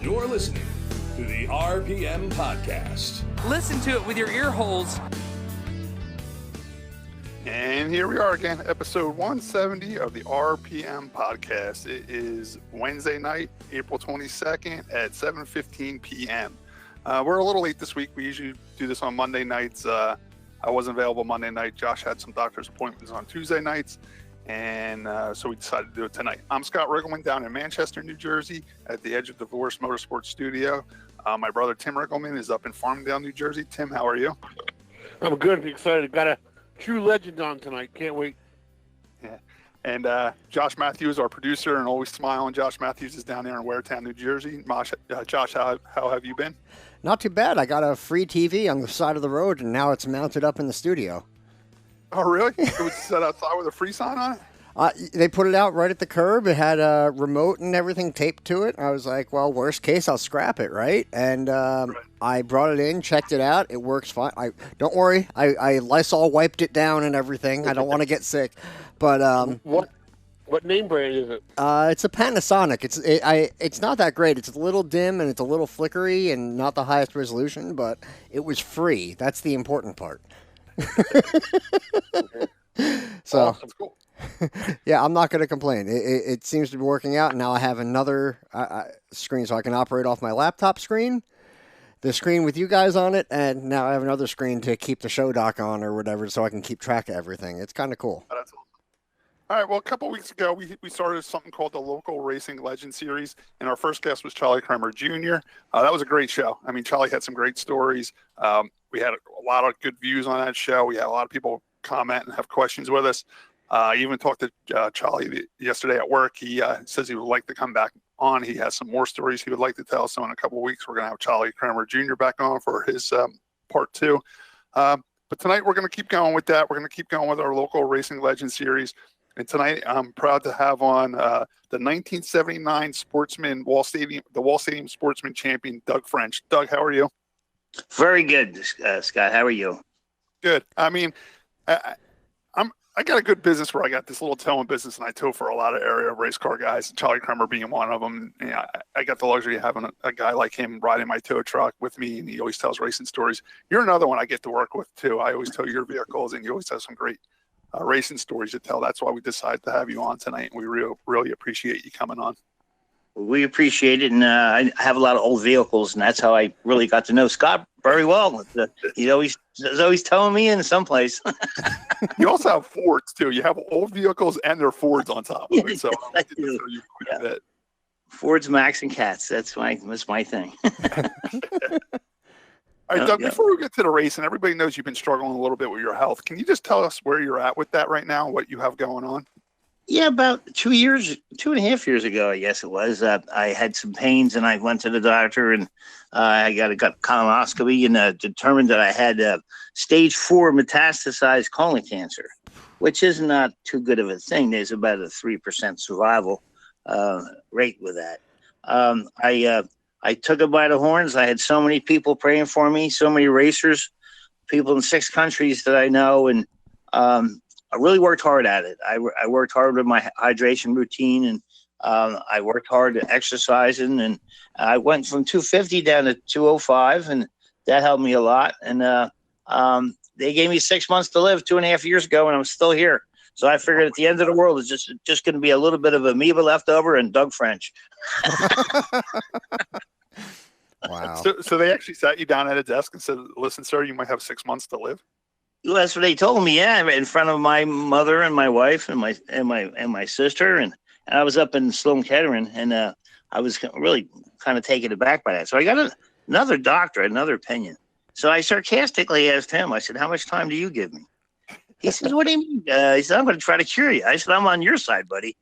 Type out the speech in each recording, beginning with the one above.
You're listening to the RPM Podcast. Listen to it with your ear holes. And here we are again, episode 170 of the RPM Podcast. It is Wednesday night, April 22nd at 7:15 p.m. We're a little late this week. We usually do this on Monday nights. I wasn't available Monday night. Josh had some doctor's appointments on Tuesday nights, and so we decided to do it tonight. I'm Scott Riggleman down in Manchester, New Jersey at the Edge of Divorce Motorsports Studio. My brother Tim Riggleman is up in Farmingdale, New Jersey. Tim, how are you? I'm good. Excited. Got a true legend on tonight. Can't wait. Yeah. And Josh Matthews, our producer, and always smiling. Josh Matthews is down there in Waretown, New Jersey. Josh, how have you been? Not too bad. I got a free TV on the side of the road, and now it's mounted up in the studio. Oh, really? It was set outside with a free sign on it? They put it out right at the curb. It had a remote and everything taped to it. I was like, well, worst case, I'll scrap it, right? And right. I brought it in, checked it out. It works fine. Don't worry. I Lysol wiped it down and everything. I don't want to get sick. But What name brand is it? It's a Panasonic. It's not that great. It's a little dim and it's a little flickery and not the highest resolution, but it was free. That's the important part. So, awesome. Cool. Yeah, I'm not going to complain. It seems to be working out. Now I have another screen so I can operate off my laptop screen, the screen with you guys on it, and now I have another screen to keep the show doc on or whatever so I can keep track of everything. It's kind of cool. That's awesome. All right, well, a couple weeks ago, we started something called the Local Racing Legend Series, and our first guest was Charlie Kramer Jr. That was a great show. I mean, Charlie had some great stories. We had a lot of good views on that show. We had a lot of people comment and have questions with us. I even talked to Charlie yesterday at work. He says he would like to come back on. He has some more stories he would like to tell. So in a couple of weeks, we're going to have Charlie Kramer Jr. back on for his part two. But tonight, we're going to keep going with that. We're going to keep going with our Local Racing Legend Series. And tonight, I'm proud to have on the 1979 Wall Stadium Sportsman Champion, Doug French. Doug, how are you? Very good, Scott. How are you? Good. I mean, I got a good business where I got this little towing business, and I tow for a lot of area race car guys, Charlie Kramer being one of them. You know, I got the luxury of having a guy like him riding my tow truck with me, and he always tells racing stories. You're another one I get to work with, too. I always tow your vehicles, and you always have some great racing stories to tell. That's why we decided to have you on tonight, and we really appreciate you coming on. We appreciate it, and I have a lot of old vehicles, and that's how I really got to know Scott very well. He's always towing me in someplace. You also have Fords, too. You have old vehicles and their Fords on top of it, so I like to know you quite a bit. Fords, Max, and Cats. That's my thing. All right, Doug, before we get to the race, and everybody knows you've been struggling a little bit with your health, can you just tell us where you're at with that right now, what you have going on? Yeah, about 2.5 years ago, I guess it was, I had some pains, and I went to the doctor, and I got a colonoscopy, and determined that I had stage 4 metastasized colon cancer, which is not too good of a thing. There's about a 3% survival rate with that. I took it by the horns. I had so many people praying for me, so many racers, people in 6 countries that I know, and I really worked hard at it. I worked hard with my hydration routine, and I worked hard at exercising, and I went from 250 down to 205, and that helped me a lot. And they gave me 6 months to live 2.5 years ago, and I'm still here. So I figured at the end of the world, it's just going to be a little bit of amoeba left over and Doug French. Wow. So they actually sat you down at a desk and said, listen, sir, you might have 6 months to live? Well, that's what they told me, yeah, in front of my mother and my wife and my sister. And I was up in Sloan Kettering, and I was really kind of taken aback by that. So I got another doctor, another opinion. So I sarcastically asked him, I said, how much time do you give me? He says, what do you mean? He said, I'm going to try to cure you. I said, I'm on your side, buddy.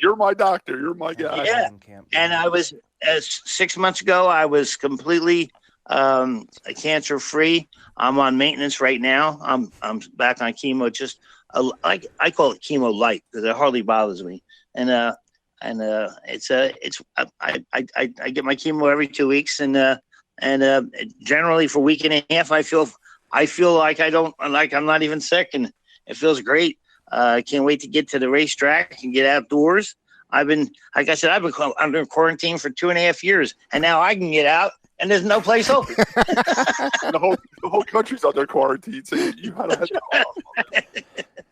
You're my doctor. You're my guy. Yeah. And I was, 6 months ago, I was completely cancer-free. I'm on maintenance right now. I'm back on chemo. Just I call it chemo light because it hardly bothers me. And it's I get my chemo every 2 weeks, and generally for a week and a half, I feel like I'm not even sick, and it feels great. I can't wait to get to the racetrack and get outdoors. like I said, I've been under quarantine for 2.5 years, and now I can get out, and there's no place open. The whole country's under quarantine, so you had to.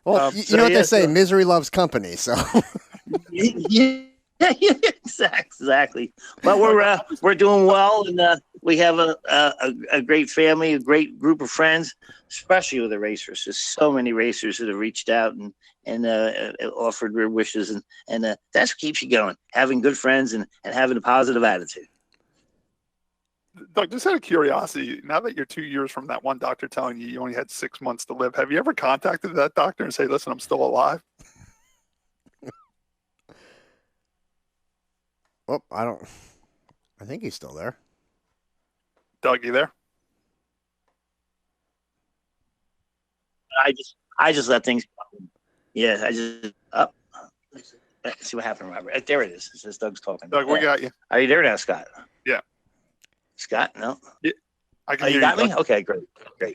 Well, you know what they say, misery loves company. So. Yeah, exactly. But we're doing well, and we have a great family, a great group of friends, especially with the racers. There's so many racers that have reached out and offered their wishes, and that's what keeps you going. Having good friends and having a positive attitude. Doug, just out of curiosity, now that you're 2 years from that one doctor telling you only had 6 months to live, have you ever contacted that doctor and say, "Listen, I'm still alive"? Well, I think he's still there. Doug, you there? I just let things go. Yeah, I just let's see what happened, Robert. There it is. It says Doug's talking. Doug, we got you. Are you there now, Scott? Yeah. Scott, no? Yeah. I can hear you got me? Doug. Okay, great.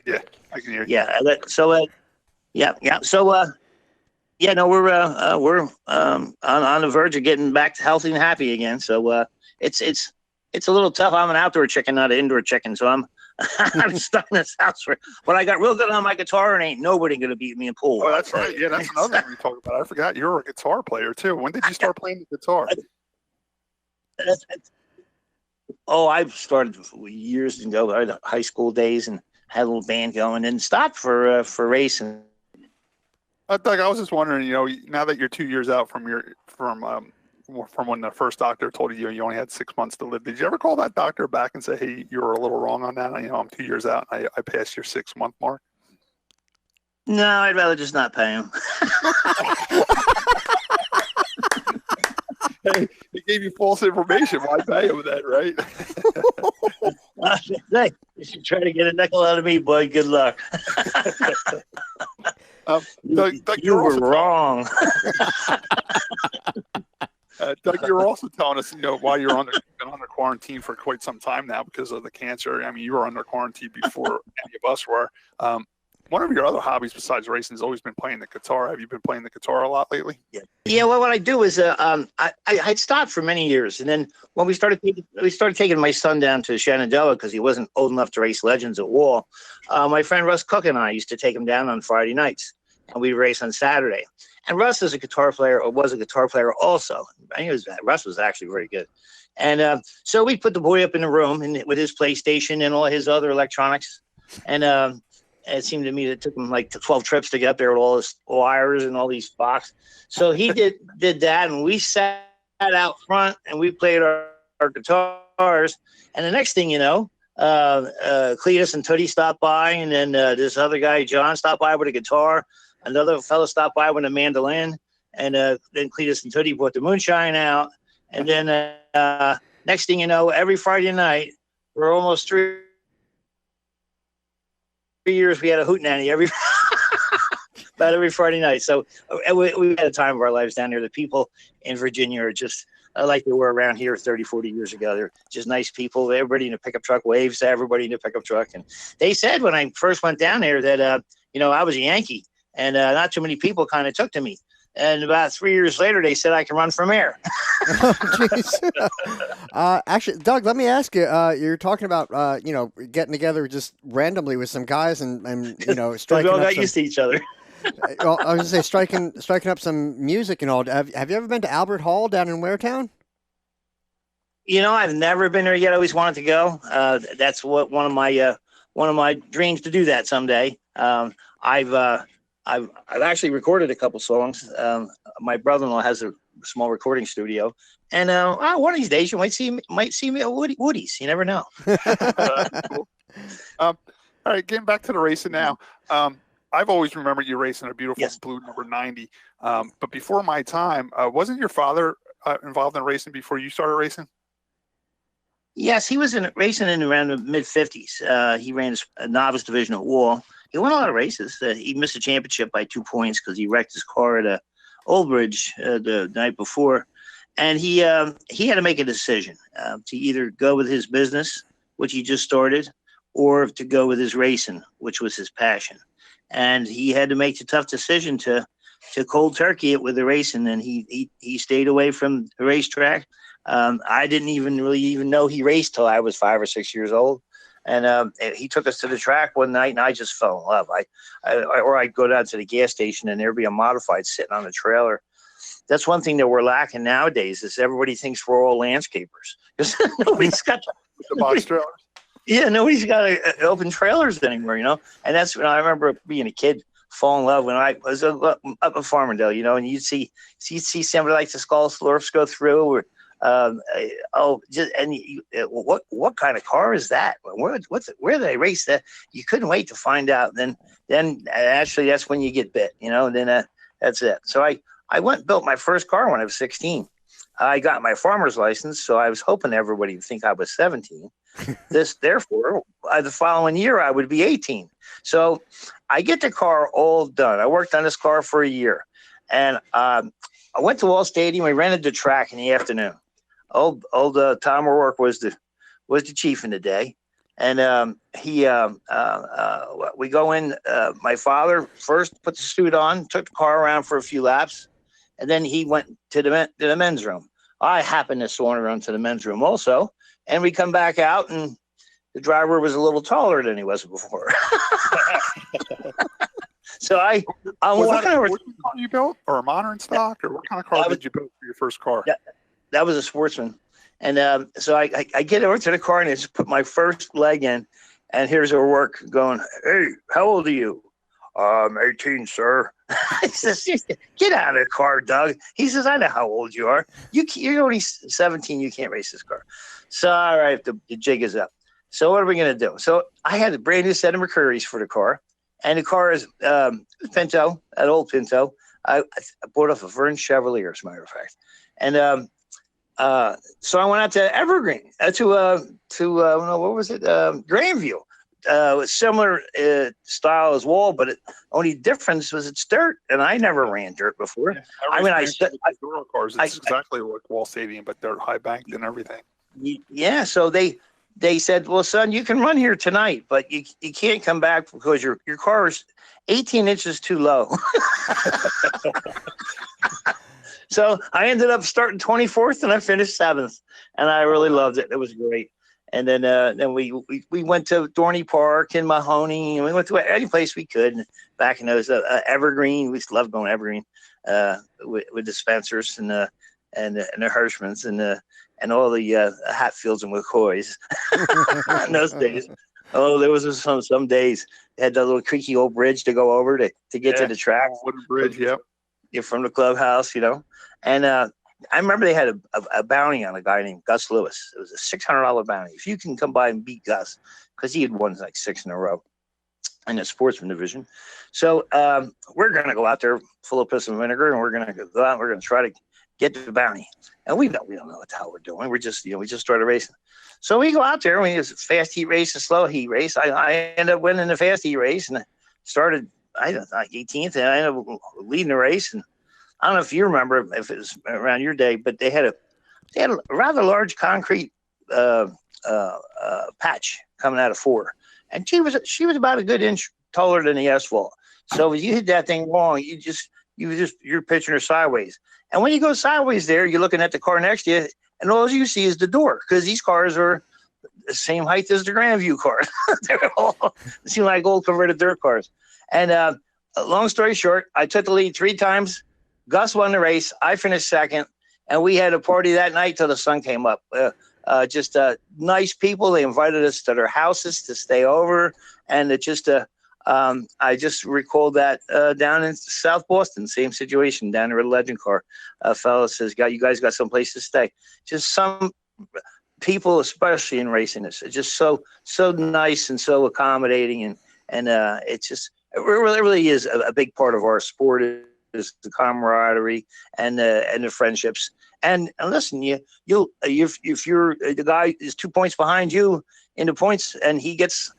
Yeah, I can hear you. Yeah. So, yeah. So, yeah, no, we're on the verge of getting back to healthy and happy again. So it's a little tough. I'm an outdoor chicken, not an indoor chicken. So I'm stuck in this house. But I got real good on my guitar, and ain't nobody gonna beat me in pool. Oh, that's right. Yeah, that's another thing we talked about. I forgot you were a guitar player too. When did you start playing the guitar? I started years ago, high school days, and had a little band going, and stopped for racing. Doug, I was just wondering, now that you're 2 years out from when the first doctor told you only had 6 months to live, did you ever call that doctor back and say, "Hey, you were a little wrong on that. I'm 2 years out. And I passed your 6 month mark"? No, I'd rather just not pay him. Hey, he gave you false information. Why pay him then, right? Hey, you should try to get a nickel out of me, boy. Good luck. Doug, you were wrong. Doug, you were also telling us, why you're been under quarantine for quite some time now because of the cancer. I mean, you were under quarantine before any of us were. One of your other hobbies besides racing has always been playing the guitar. Have you been playing the guitar a lot lately? Yeah. Well, what I do is I stopped for many years, and then when we started taking my son down to Shenandoah because he wasn't old enough to race Legends at Wall. My friend Russ Cook and I used to take him down on Friday nights, and we'd race on Saturday. And Russ is a guitar player, or was a guitar player also. Russ was actually very good. And so we put the boy up in the room with his PlayStation and all his other electronics, and it seemed to me that it took him like 12 trips to get up there with all his wires and all these boxes. So he did that, and we sat out front and we played our guitars. And the next thing you know, Cletus and Tootie stopped by, and then this other guy, John, stopped by with a guitar. Another fellow stopped by with a mandolin, and then Cletus and Tootie brought the moonshine out. And then next thing you know, every Friday night, for almost 3 years, we had a hootenanny about every Friday night. So we had a time of our lives down there. The people in Virginia are just like they were around here 30, 40 years ago. They're just nice people. Everybody in a pickup truck waves to everybody in a pickup truck. And they said when I first went down there that, I was a Yankee, and not too many people kind of took to me. And about 3 years later, they said I can run for mayor. Actually, Doug, let me ask you. You're talking about getting together just randomly with some guys and striking. We all up got used to each other. Well, I was going to say striking up some music and all. Have you ever been to Albert Hall down in Waretown? I've never been there yet. I always wanted to go. That's what one of my dreams to do that someday. I've actually recorded a couple songs. My brother-in-law has a small recording studio, and one of these days you might see me at Woody's. You never know. Cool. All right, getting back to the racing now. I've always remembered you racing a beautiful blue number 90. But before my time, wasn't your father involved in racing before you started racing? Yes, he was racing in around the mid-50s. He ran a novice division at Wall. He won a lot of races. He missed a championship by 2 points because he wrecked his car at Old Bridge the night before. And he had to make a decision to either go with his business, which he just started, or to go with his racing, which was his passion. And he had to make the tough decision to cold turkey it with the racing, and he stayed away from the racetrack. I didn't even know he raced till I was 5 or 6 years old. And he took us to the track one night, and I just fell in love. I'd go down to the gas station, and there'd be a modified sitting on the trailer. That's one thing that we're lacking nowadays is everybody thinks we're all landscapers. Nobody's got the box trailers. Yeah, nobody's got open trailers anymore, And that's when I remember being a kid, fall in love when I was up in Farmingdale, and you'd see somebody like the Skull Slurps go through, or what kind of car is that? Where do they race that? You couldn't wait to find out. Then actually that's when you get bit, and then that's it. So I went and built my first car when I was 16. I got my farmer's license, so I was hoping everybody would think I was 17. Therefore, the following year I would be 18. So I get the car all done. I worked on this car for a year, and I went to Wall Stadium. We rented the track in the afternoon. Old Tom O'Rourke was the chief in the day, and we go in. My father first put the suit on, took the car around for a few laps, and then he went to the men's room. I happened to saunter onto the men's room also, and we come back out, and the driver was a little taller than he was before. So what kind of car you built, or a modern stock, or what kind of car did you build for your first car? That was a Sportsman. And so I get over to the car, and I just put my first leg in, and here's O'Rourke going, "Hey, how old are you?" "I'm 18, sir." He says, "Get out of the car, Doug." He says, "I know how old you are. You're only 17. You can't race this car." So, all right, the jig is up. So what are we going to do? So I had a brand new set of Mercuries for the car, and the car is Pinto, an old Pinto. I bought off a Vern Chevalier, as a matter of fact. And so I went out to Evergreen, what was it? Grandview. Similar style as Wall, but only difference was it's dirt, and I never ran dirt before. Yeah, cars. It's exactly like Wall Stadium, but they're high banked and everything. Yeah, so they said, "Well, son, you can run here tonight, but you can't come back because your car is 18 inches too low." So I ended up starting 24th, and I finished 7th, and I really loved it. It was great. And then we went to Dorney Park and Mahoney, and we went to any place we could. And back in those Evergreen, we used to love going to Evergreen with the Spencers and the Hirschmans and all the Hatfields and McCoys in those days. Oh, there was some days they had that little creaky old bridge to go over to get to the track. Wooden bridge, yep. You're from the clubhouse, And I remember they had a bounty on a guy named Gus Lewis. It was a $600 bounty. If you can come by and beat Gus, because he had won like 6 in a row in the Sportsman division. So we're going to go out there full of piss and vinegar, and we're going to go out and we're going to try to get the bounty. And we don't know what the hell we're doing. We're just, we just started racing. So we go out there, and we use fast heat race and slow heat race. I ended up winning the fast heat race, and started, 18th, and I ended up leading the race. And I don't know if you remember, if it was around your day, but they had a rather large concrete patch coming out of 4, and she was about a good inch taller than the asphalt. So if you hit that thing wrong, you're pitching her sideways. And when you go sideways there, you're looking at the car next to you, and all you see is the door, because these cars are the same height as the Grandview cars. They're all seem like old converted dirt cars. And long story short, I took the lead 3 times. Gus won the race. I finished 2nd, and we had a party that night till the sun came up. Just nice people. They invited us to their houses to stay over, and it just I just recalled that down in South Boston, same situation down there at Legend Car. A fellow says, "You guys got someplace to stay." Just some people, especially in racing, it's just so nice and so accommodating, and it really is a big part of our sport. Is the camaraderie and the friendships. And listen, if you're the guy is 2 points behind you in the points, and he gets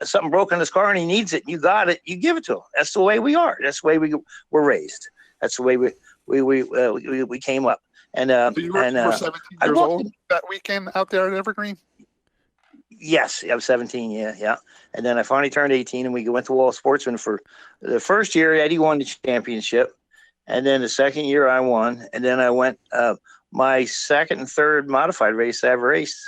something broken in his car and he needs it, you got it, you give it to him. That's the way we are. That's the way we were raised. That's the way we came up. And so you were 17 years old that weekend out there at Evergreen? Yes, I was 17. Yeah. And then I finally turned 18, and we went to Wall Sportsman for the first year. Eddie won the championship. And then the second year I won. And then I went my second and third modified race I ever raced.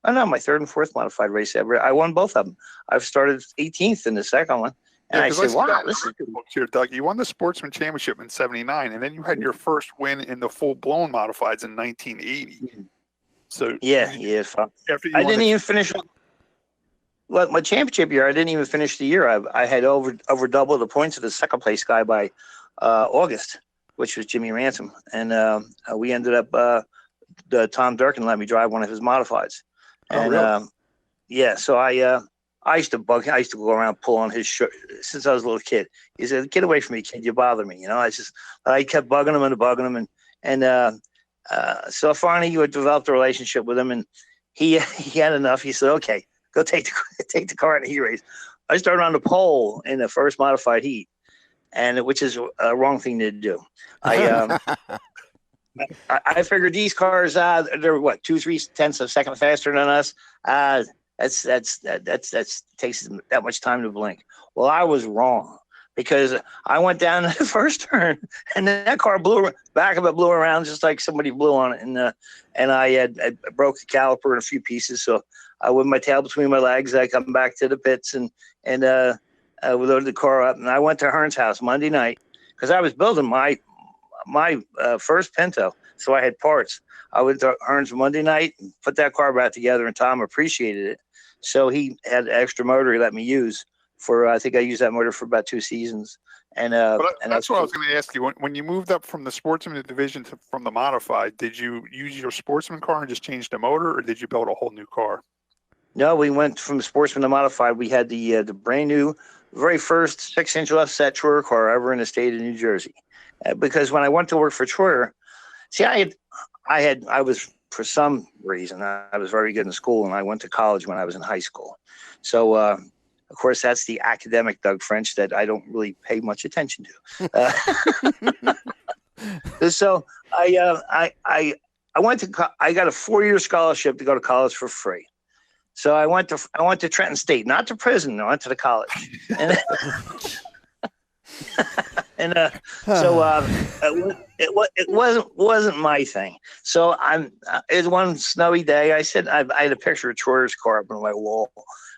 Oh, no, my third and fourth modified race ever. I won both of them. I've started 18th in the second one. And I said, wow, this is good. Here, Doug, you won the Sportsman Championship in '79, and then you had your first win in the full-blown modifieds in 1980. So yeah. I didn't even finish. Well, my championship year, I didn't even finish the year. I had over double the points of the second place guy by August, which was Jimmy Ransom, and we ended up. Tom Durkin let me drive one of his modifieds, and really? Yeah. So I used to bug him. I used to go around pulling his shirt since I was a little kid. He said, "Get away from me, kid! You bother me." I kept bugging him and so finally, we developed a relationship with him, and he had enough. He said, "Okay, go take the car in the heat race." I started on the pole in the first modified heat, and which is a wrong thing to do. I figured these cars, they're what 2-3 tenths of a second faster than us. That takes that much time to blink. Well, I was wrong because I went down the first turn and then that car blew around just like somebody blew on it, and I broke the caliper in a few pieces. So with my tail between my legs, I come back to the pits and we loaded the car up, and I went to Hearn's house Monday night because I was building my first Pinto, so I had parts. I went to Hearn's Monday night and put that car back together, and Tom appreciated it. So he had an extra motor he let me use for, I think I used that motor for about 2 seasons. And that's what I was going to ask you. When you moved up from the Sportsman division from the modified, did you use your Sportsman car and just change the motor, or did you build a whole new car? No, we went from Sportsman to modified. We had the brand new, very first 6-inch left set Troyer car ever in the state of New Jersey. Because when I went to work for Troyer, see, I was, for some reason, I was very good in school, and I went to college when I was in high school. So, of course, that's the academic Doug French that I don't really pay much attention to. So I went to, I got a 4-year scholarship to go to college for free. So I went to Trenton State, not to prison. I went to the college. And it wasn't my thing. So it's one snowy day. I said I had a picture of Troyer's car up on my wall.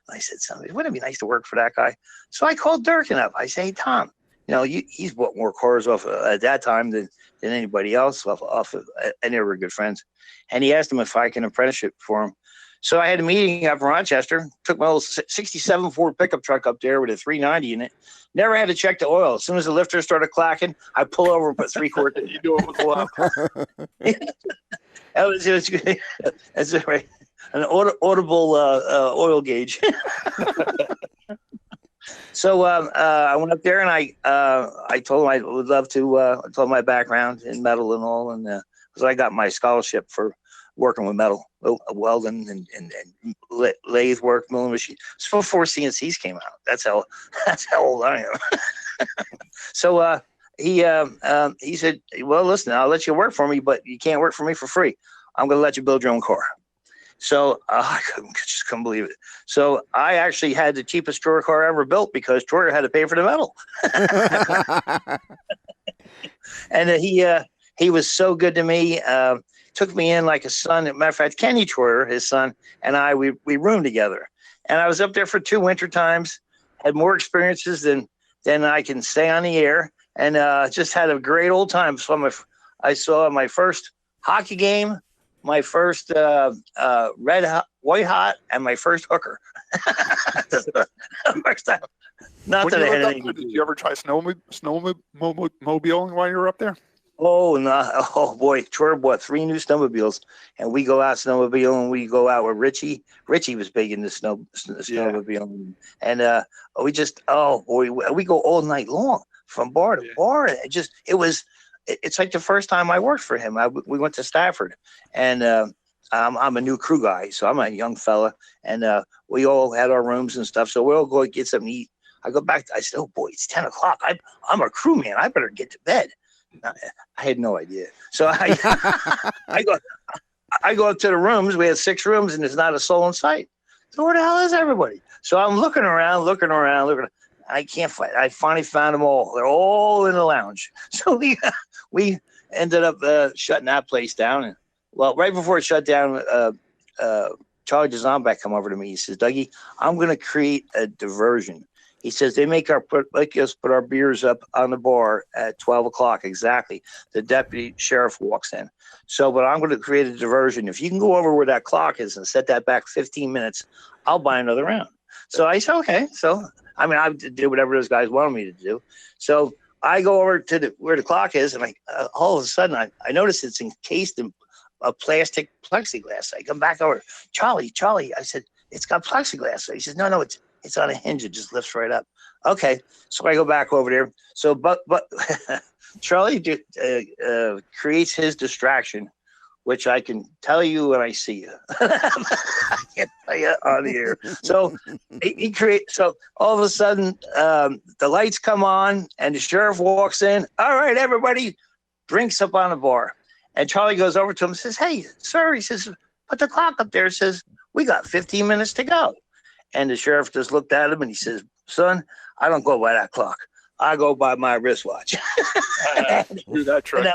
I said, "Somebody, wouldn't it be nice to work for that guy?" So I called Durkin up. I say, "Hey, Tom, he's bought more cars off at that time than anybody else off of, and they were good friends." And he asked him if I can apprenticeship for him. So I had a meeting up in Rochester, took my old 67 Ford pickup truck up there with a 390 in it. Never had to check the oil. As soon as the lifter started clacking, I pull over and put 3 quarts in. You knew it was low. It was good. That's right. An audible oil gauge. So I went up there and I told him I would love to. I told him my background in metal and all, and because I got my scholarship for working with metal, welding and lathe work, milling machine. So before CNCs came out. That's how old I am. So he said, "Well, listen, I'll let you work for me, but you can't work for me for free. I'm going to let you build your own car." So I just couldn't believe it. So I actually had the cheapest Troyer car ever built because Troyer had to pay for the metal. And he was so good to me. Took me in like a son. As a matter of fact, Kenny Troyer, his son, and we roomed together. And I was up there for 2 winter times, had more experiences than I can say on the air, and just had a great old time. So I saw my first hockey game, my first white hot, and my first hooker. First time. Not that I had anything. Did you ever try snowmobiling while you were up there? Oh, no. Oh, boy. Troyer bought 3 new snowmobiles, and we go out snowmobiling. We go out with Richie. Richie was big in the snowmobiling. And we just, oh, boy, we go all night long from bar to bar. It's like the first time I worked for him. We went to Stafford, and I'm a new crew guy, so I'm a young fella, and we all had our rooms and stuff, so we all go get something to eat. I go back. I said, "Oh, boy, it's 10 o'clock. I'm a crewman. I better get to bed." I had no idea. So I go up to the rooms. We had 6 rooms, and there's not a soul in sight. So where the hell is everybody? So I'm looking around. I can't find. I finally found them all. They're all in the lounge. So we ended up shutting that place down. And well, right before it shut down, Charlie DeZombek come over to me. He says, Dougie, I'm going to create a diversion. He says they make us put our beers up on the bar at 12 o'clock exactly. The deputy sheriff walks in. So, but I'm going to create a diversion. If you can go over where that clock is and set that back 15 minutes, I'll buy another round. So I said, okay. So, I mean, I did whatever those guys wanted me to do. So I go over to where the clock is, and all of a sudden I notice it's encased in a plastic plexiglass. I come back over, Charlie. I said, it's got plexiglass. He says, no, it's on a hinge. It just lifts right up. Okay. So I go back over there. So, but Charlie creates his distraction, which I can tell you when I see you. I can't tell you on the air. So he creates. So all of a sudden, the lights come on, and the sheriff walks in. All right, everybody, drinks up on the bar. And Charlie goes over to him and says, hey, sir, he says, put the clock up there. It says, we got 15 minutes to go. And the sheriff just looked at him and he says, son, I don't go by that clock. I go by my wristwatch. That's right.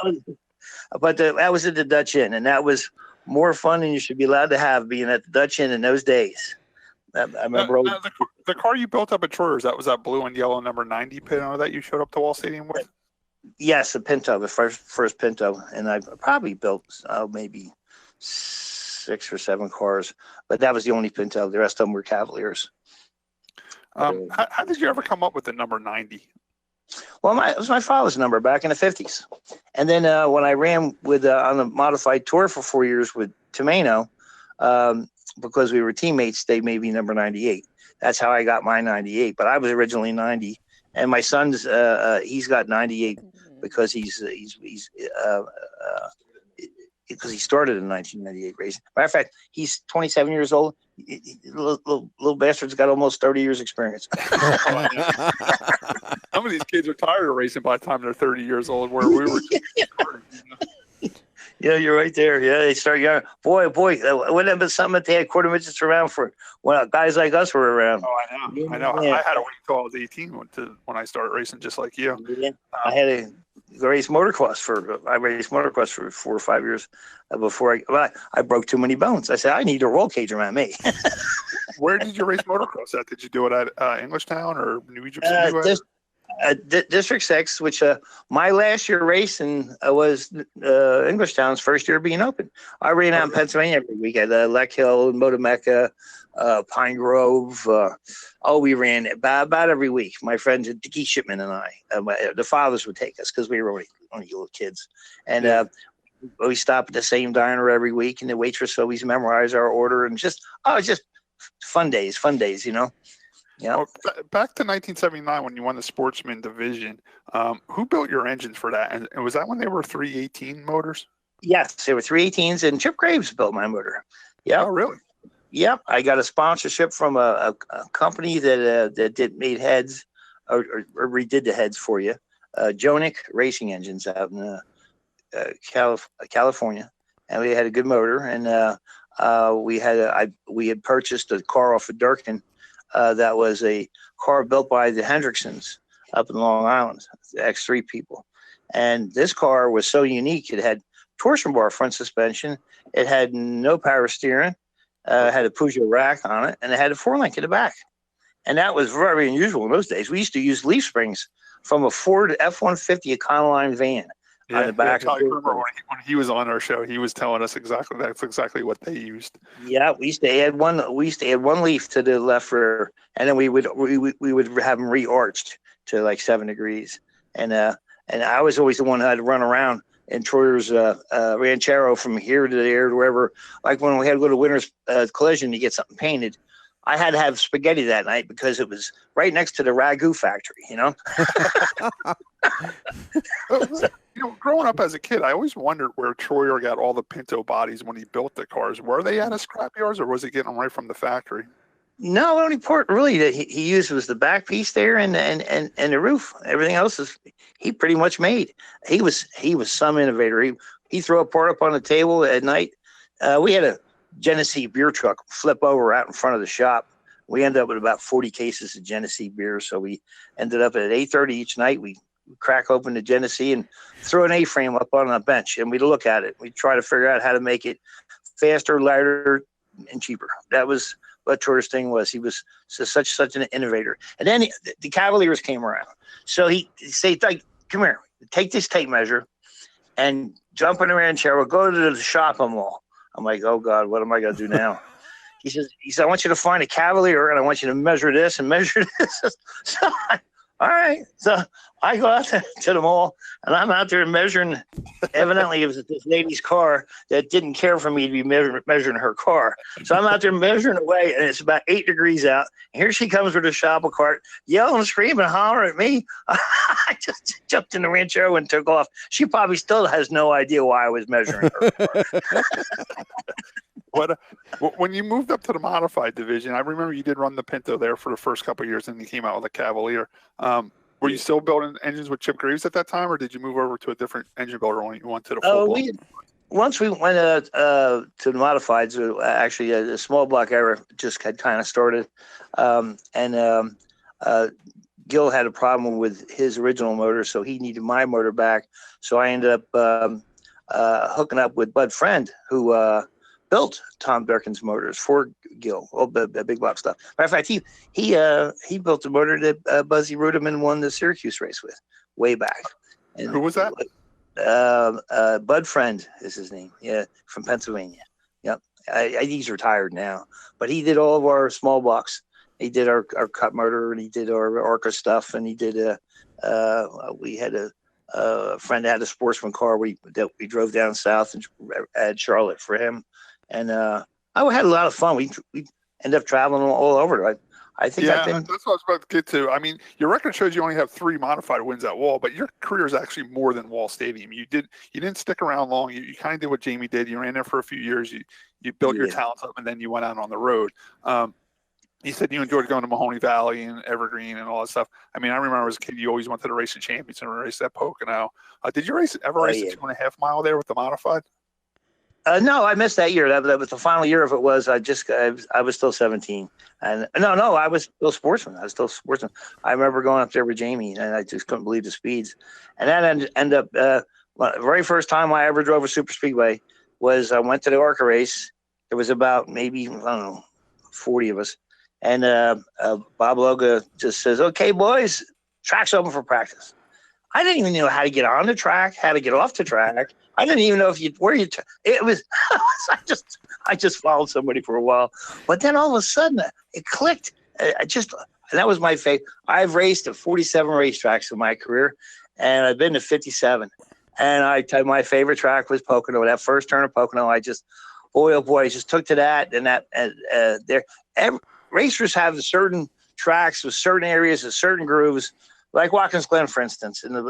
That was at the Dutch Inn, and that was more fun than you should be allowed to have being at the Dutch Inn in those days. I remember the car you built up at Troyer's, that was that blue and yellow number 90 Pinto that you showed up to Wall Stadium with? Yes, the Pinto, the first Pinto. And I probably built maybe 6 or 7 cars, but that was the only Pinto. The rest of them were Cavaliers. How did you ever come up with the number 90? Well, it was my father's number back in the 50s. And then when I ran with on the modified tour for 4 years with Tomeno, because we were teammates, they made me number 98. That's how I got my 98. But I was originally 90. And my son's, he's got 98 because because he started in 1998 racing. Matter of fact, he's 27 years old. Little bastard's got almost 30 years experience. Some of these kids are tired of racing by the time they're 30 years old, where we were. Yeah, you're right there. Yeah, they start young. Boy, wouldn't have been something that they had quarter midgets around for when guys like us were around. Oh, I know. Yeah. I had to wait until I was 18 when I started racing, just like you. Yeah. I had to race motocross for 4 or 5 years before I broke too many bones. I said, I need a roll cage around me. Where did you race motocross at? Did you do it at Englishtown or New Egypt City? District 6, which my last year racing was Englishtown's first year being open. I ran out in Pennsylvania every week at Leck Hill, Motomecca, Pine Grove. We ran about every week. My friends Dickie Shipman and I, the fathers would take us because we were only little kids. And we stopped at the same diner every week, and the waitress always memorized our order, and just fun days, you know. Yeah. Well, back to 1979 when you won the Sportsman division. Who built your engines for that? And was that when they were 318 motors? Yes, they were 318s, and Chip Graves built my motor. Yeah. Oh, really? Yep. I got a sponsorship from a company that made heads or redid the heads for you. Jonick Racing Engines out in California, and we had a good motor. And we had purchased a car off of Durkin. That was a car built by the Hendricksons up in Long Island, the X3 people. And this car was so unique. It had torsion bar front suspension. It had no power steering. It had a Peugeot rack on it, and it had a 4-link in the back. And that was very unusual in those days. We used to use leaf springs from a Ford F-150 Econoline van on the back. I remember when he was on our show, he was telling us that's exactly what they used. Yeah, we used to add one leaf to the left rear, and then we would have them re-arched to like 7 degrees. And I was always the one who had to run around in Troyer's Ranchero from here to there to wherever. Like when we had to go to Winter's Collision to get something painted, I had to have spaghetti that night because it was right next to the ragu factory, you know. Growing up as a kid, I always wondered where Troyer got all the Pinto bodies when he built the cars. Were they at a scrap yards, or was he getting them right from the factory? No, the only part really that he used was the back piece there and the roof. Everything else he pretty much made. He was some innovator. He threw a part up on the table at night. We had a Genesee beer truck flip over out in front of the shop we ended up with about 40 cases of Genesee beer. So we ended up at 8:30 each night. We crack open the Genesee and throw an A-frame up on a bench, and we'd look at it. We'd try to figure out how to make it faster, lighter, and cheaper. That was what Troyer's thing was. He was such an innovator. And then the Cavaliers came around. So he said, like, come here, take this tape measure and jump in the ranch chair. We'll go to the shopping mall. I'm like, oh, God, what am I going to do now? He said, I want you to find a Cavalier, and I want you to measure this and measure this. So all right. So I go out to the mall, and I'm out there measuring. Evidently, it was this lady's car that didn't care for me to be measuring her car. So I'm out there measuring away, and it's about 8 degrees out. And here she comes with a shopping cart, yelling, screaming, hollering at me. I just jumped in the Rancho and took off. She probably still has no idea why I was measuring her car. When you moved up to the modified division, I remember you did run the Pinto there for the first couple of years, and you came out with a Cavalier. Were you still building engines with Chip Graves at that time, or did you move over to a different engine builder when you went to the full block? Once we went to the modifieds, actually the small block era just had kind of started, and Gil had a problem with his original motor, so he needed my motor back. So I ended up hooking up with Bud Friend, who built Tom Durkin's motors for Gil, all the big block stuff. Matter of fact, he built a motor that Buzzy Ruderman won the Syracuse race with way back. And who was that? Bud Friend is his name. Yeah, from Pennsylvania. Yep. He's retired now, but he did all of our small blocks. He did our cut motor, and he did our ARCA stuff, and he did we had a friend that had a sportsman car that we drove down south and had Charlotte for him. And I had a lot of fun. We ended up traveling all over. I think that's what I was about to get to. I mean, your record shows you only have 3 modified wins at Wall, but your career is actually more than Wall Stadium. You didn't stick around long. You kind of did what Jamie did. You ran there for a few years. You built your talents up, and then you went out on the road. You said you enjoyed going to Mahoney Valley and Evergreen and all that stuff. I mean, I remember as a kid, you always wanted to race the champions and race at Pocono. Did you ever race the 2.5 mile there with the modified? No, I missed that year. That was the final year of it. I was still 17, and no, I was still sportsman. I remember going up there with Jamie, and I just couldn't believe the speeds. And that ended up the very first time I ever drove a super speedway was I went to the ARCA race. There was about maybe 40 of us, and Bob Loga just says, "Okay, boys, track's open for practice." I didn't even know how to get on the track, how to get off the track. I didn't even know it was. I just followed somebody for a while, but then all of a sudden it clicked. That was my favorite. I've raced at 47 racetracks in my career, and I've been to 57. And my favorite track was Pocono. That first turn of Pocono, I just took to that. And racers have certain tracks with certain areas and certain grooves, like Watkins Glen, for instance, over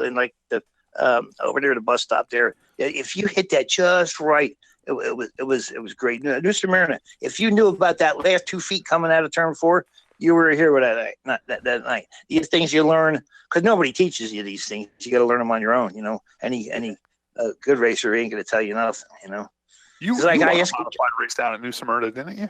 there at the bus stop there. If you hit that just right, it was great. New Smyrna, if you knew about that last 2 feet coming out of turn 4, you were here with that night. These things you learn, because nobody teaches you these things. You got to learn them on your own. Any good racer ain't going to tell you nothing. You won a modified race down at New Smyrna, didn't you?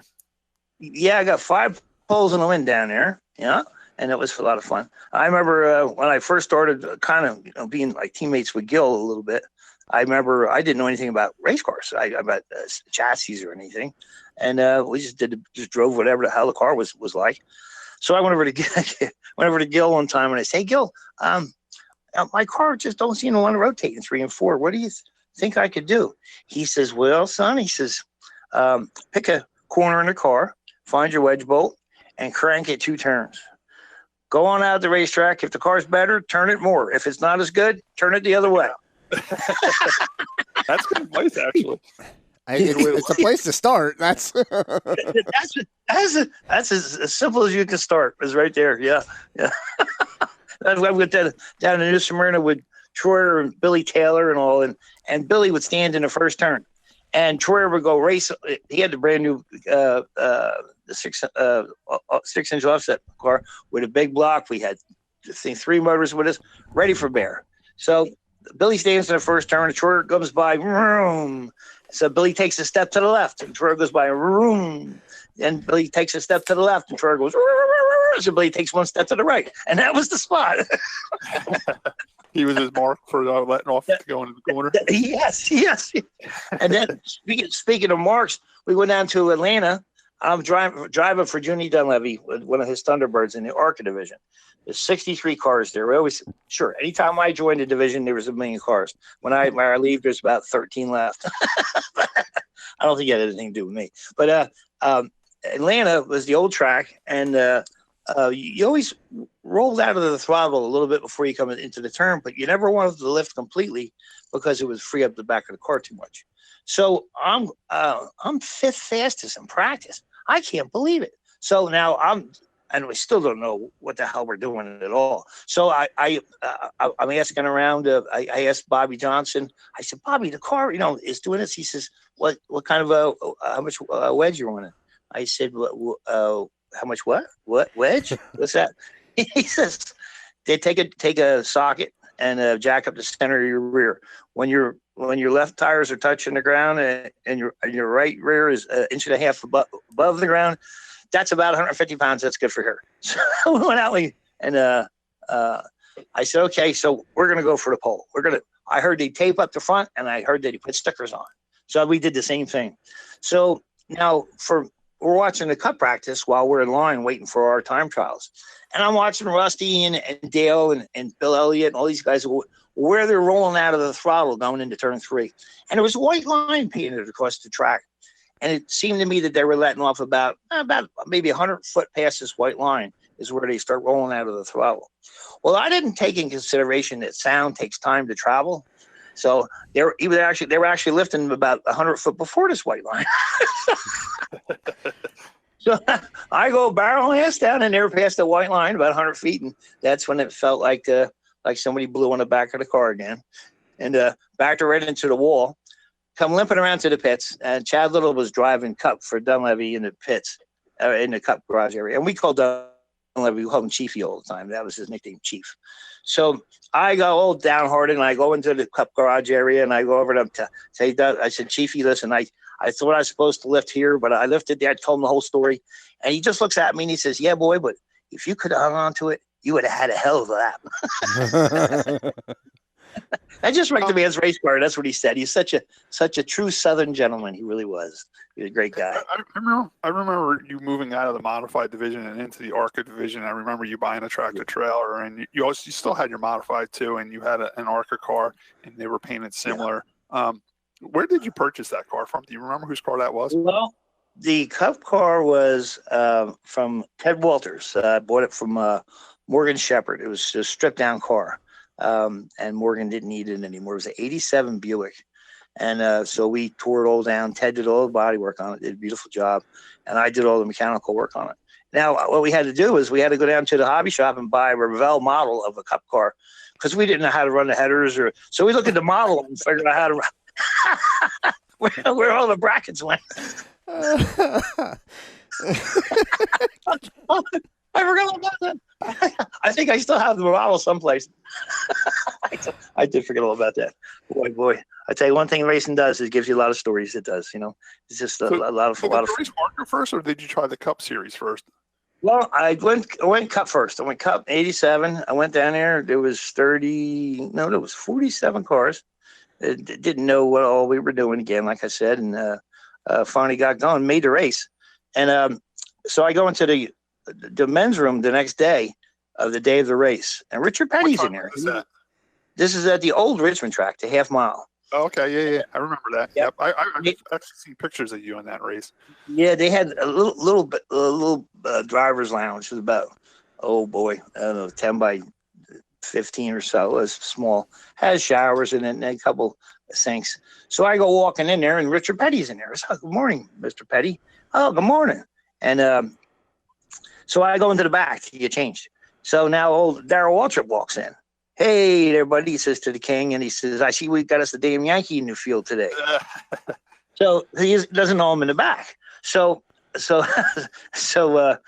Yeah, I got 5 poles in the wind down there. Yeah. And it was a lot of fun. I remember when I first started kind of being like teammates with Gil a little bit. I remember I didn't know anything about race cars, about chassis or anything, and we just drove whatever the hell the car was like. So I went over to Gil one time and I say, "Gil, my car just don't seem to want to rotate in 3 and 4. What do you think I could do?" He says, "Well, son," he says, "pick a corner in the car, find your wedge bolt, and crank it 2 turns. Go on out the racetrack. If the car's better, turn it more. If it's not as good, turn it the other way." That's good advice, actually. It's a place to start. That's as simple as you can start. Is right there. Yeah. I went down to New Smyrna with Troyer and Billy Taylor and all, and Billy would stand in the first turn, and Troyer would go race. He had the brand new the 6-inch offset car with a big block. We had 3 motors with us, ready for bear. So Billy stands in the first turn, and Troyer comes by. Vroom. So Billy takes a step to the left, and Troyer goes by. Vroom. and Billy takes a step to the left, and Troy goes, so Billy takes one step to the right, and that was the spot. He was his mark for letting off to go into the corner. Yes. And then speaking of marks, we went down to Atlanta. I'm driving for Junie Dunleavy with one of his Thunderbirds in the ARCA division. There's 63 cars there. We always anytime I joined the division, there was 1 million cars. When I leave, there's about 13 left. I don't think it had anything to do with me. But Atlanta was the old track, and you always rolled out of the throttle a little bit before you come into the turn, but you never wanted to lift completely because it would free up the back of the car too much. So I'm 5th fastest in practice. I can't believe it. So now and we still don't know what the hell we're doing at all. So I'm asking around. I asked Bobby Johnson. I said, Bobby, the car, is doing this. He says, what kind of how much wedge you're on it? I said, how much what wedge? What's that? He says, they take a socket and jack up the center of your rear. When your left tires are touching the ground and your right rear is 1.5 inches above the ground, that's about 150 pounds. That's good for her. So we went out and I said, okay, so we're gonna go for the pole. I heard they tape up the front, and I heard that he put stickers on. So we did the same thing. So now we're watching the cup practice while we're in line waiting for our time trials. And I'm watching Rusty and Dale and Bill Elliott and all these guys where they're rolling out of the throttle going into turn 3. And there was a white line painted across the track. And it seemed to me that they were letting off about maybe 100 foot past this white line is where they start rolling out of the throttle. Well, I didn't take in consideration that sound takes time to travel. So they were actually lifting about 100 foot before this white line. So I go barrel ass down and never past the white line about 100 feet, and that's when it felt like somebody blew on the back of the car again, and backed right into the wall. Come limping around to the pits, and Chad Little was driving Cup for Dunleavy in the pits, in the Cup garage area, and we called Dunleavy, we called him Chiefy all the time. That was his nickname, Chief. So I go all downhearted, and I go into the Cup garage area, and I go over to say, I said, Chiefy, listen, I thought I was supposed to lift here, but I lifted there. I told him the whole story, and he just looks at me and he says, yeah, boy, but if you could have hung on to it, you would have had a hell of a lap. I just wrecked the man's race car. That's what he said. He's such a true Southern gentleman. He really was. He was a great guy. I remember you moving out of the modified division and into the ARCA division. I remember you buying a tractor trailer, and you still had your modified too, and you had an ARCA car, and they were painted similar. Yeah. Where did you purchase that car from? Do you remember whose car that was? Well, the Cup car was from Ted Walters. I bought it from Morgan Shepherd. It was a stripped-down car, and Morgan didn't need it anymore. It was an 87 Buick. And so we tore it all down. Ted did all the body work on it, did a beautiful job, and I did all the mechanical work on it. Now, what we had to do is we had to go down to the hobby shop and buy a Revell model of a Cup car because we didn't know how to run the headers. So we looked at the model and figured out how to run. where all the brackets went. I forgot about that. I think I still have the model someplace. I did forget all about that. Boy. I tell you, one thing racing does is it gives you a lot of stories. It does, It's just a lot of. Did you race ARCA first, or did you try the Cup Series first? Well, I went Cup first. I went Cup 87. I went down there. There was 47 cars. Didn't know what all we were doing again, like I said, and finally got going, made the race. And so I go into the men's room the next day of the day of the race, and Richard Petty's in there. This is at the old Richmond track, the half mile. Oh, okay, yeah, I remember that. Yep, I've actually seen pictures of you in that race. Yeah, they had a little driver's lounge. It was about, oh boy, I don't know, 10 by 15 or so. It was small. Has showers in it and a couple sinks. So I go walking in there, and Richard Petty's in there. So, good morning, Mr. Petty. Oh, good morning. And so I go into the back to get changed. So now old Darrell Waltrip walks in. Hey there, buddy, he says to the king, and he says, I see we got us the damn Yankee in the field today. So he doesn't know him in the back. So the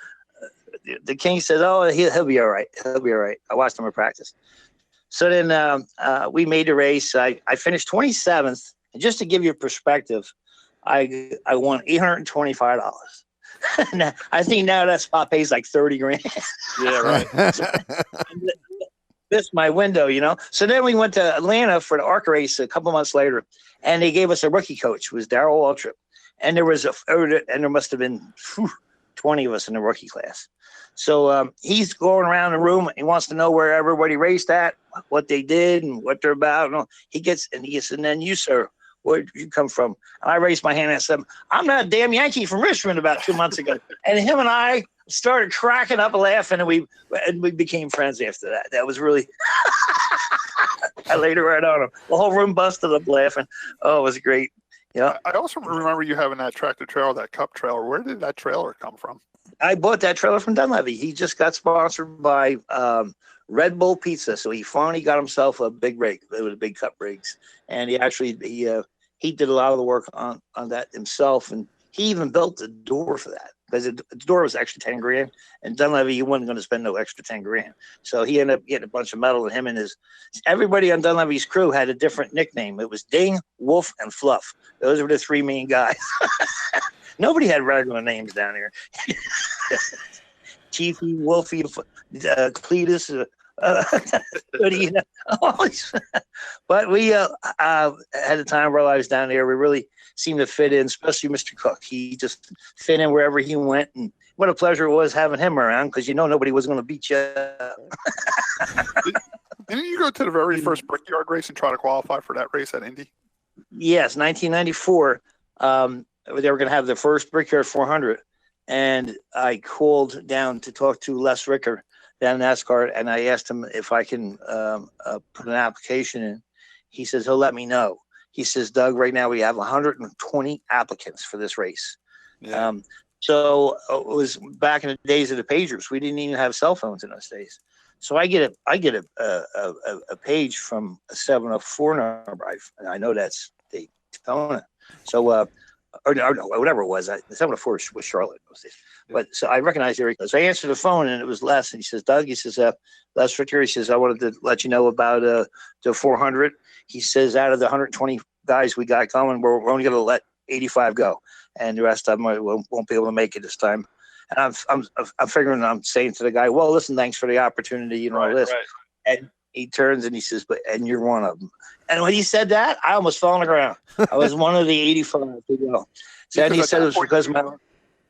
king says, oh, he'll be all right. He'll be all right. I watched him in practice. So then we made the race. I finished 27th. And just to give you a perspective, I won $825. Now, I think now that spot pays like 30 grand. Yeah, right. This my window, you know. So then we went to Atlanta for the ARCA race a couple months later, and they gave us a rookie coach, who was Darrell Waltrip, and there must have been 20 of us in the rookie class. So he's going around the room. He wants to know where everybody raced at, what they did, and what they're about. And he said, and then you, sir, where did you come from? And I raised my hand and I said, I'm that damn Yankee from Richmond about 2 months ago. And him and I started cracking up and laughing, and we became friends after that. That was really I laid it right on him. The whole room busted up laughing. Oh, it was great. Yeah. I also remember you having that tractor trailer, that Cup trailer. Where did that trailer come from? I bought that trailer from Dunleavy. He just got sponsored by Red Bull Pizza, so he finally got himself a big rig. It was a big Cup rigs, and he did a lot of the work on that himself, and he even built the door for that, because the door was actually 10 grand, and Dunleavy, he wasn't going to spend no extra 10 grand. So he ended up getting a bunch of metal, and him and everybody on Dunleavy's crew had a different nickname. It was Ding, Wolf, and Fluff. Those were the three main guys. Nobody had regular names down here. Chiefy, Wolfie, Cletus, but we had the time of our lives down there. We really seemed to fit in, especially Mr. Cook. He just fit in wherever he went, and what a pleasure it was having him around, because nobody was going to beat you up. Didn't you go to the very first Brickyard race and try to qualify for that race at Indy? Yes, 1994. They were going to have the first Brickyard 400, and I called down to talk to Les Ricker down in NASCAR, and I asked him if I can put an application in. He says he'll let me know. He says, Doug, right now we have 120 applicants for this race. Yeah. So it was back in the days of the pagers. We didn't even have cell phones in those days. So I get a page from a 704 number. I know that's Daytona. So or whatever it was. The 704 was Charlotte in those days. But so I recognized Eric. So I answered the phone, and it was Les. And he says, Doug, he says, Les Richter, he says, I wanted to let you know about the 400. He says, out of the 120 guys we got going, we're only going to let 85 go. And the rest of them won't be able to make it this time. And I'm figuring, I'm saying to the guy, well, listen, thanks for the opportunity, all this. Right. And he turns and he says, and you're one of them. And when he said that, I almost fell on the ground. I was one of the 85 to go. So he said it was because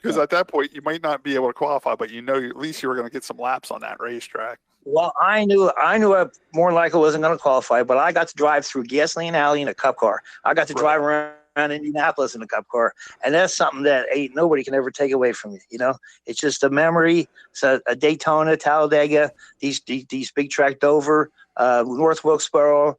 because at that point, you might not be able to qualify, but at least you were going to get some laps on that racetrack. Well, I knew I more likely wasn't going to qualify, but I got to drive through Gasoline Alley in a Cup car. I got to drive around Indianapolis in a Cup car, and that's something that nobody can ever take away from you. It's just a memory. It's a Daytona, Talladega, these big track, Dover, North Wilkesboro,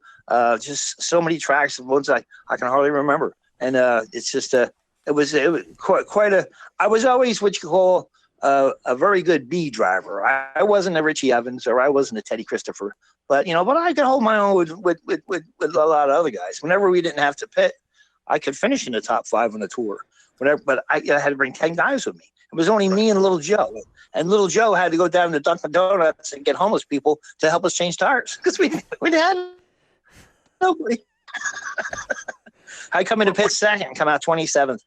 just so many tracks, ones I can hardly remember. And it's just it was quite a. I was always what you call a very good B driver. I wasn't a Richie Evans, or I wasn't a Teddy Christopher, but I could hold my own with a lot of other guys. Whenever we didn't have to pit, I could finish in the top 5 on the tour. But I had to bring 10 guys with me. It was only me and Little Joe. And Little Joe had to go down to Dunkin' Donuts and get homeless people to help us change tires, because we had nobody. I come into pit second, come out 27th.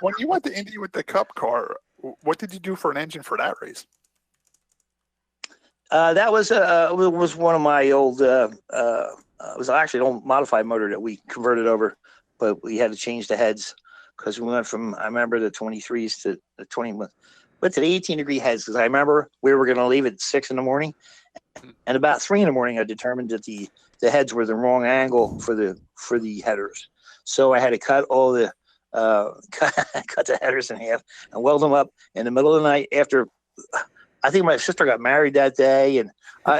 When you went to Indy with the Cup car, what did you do for an engine for that race? That was one of my old. It was actually an old modified motor that we converted over, but we had to change the heads because we went from, I remember, the 23s to the 21, but to the 18-degree heads, because I remember we were going to leave at 6 in the morning, and about 3 in the morning I determined that the heads were the wrong angle for the headers, so I had to cut all the cut the headers in half and weld them up in the middle of the night. After I think my sister got married that day, and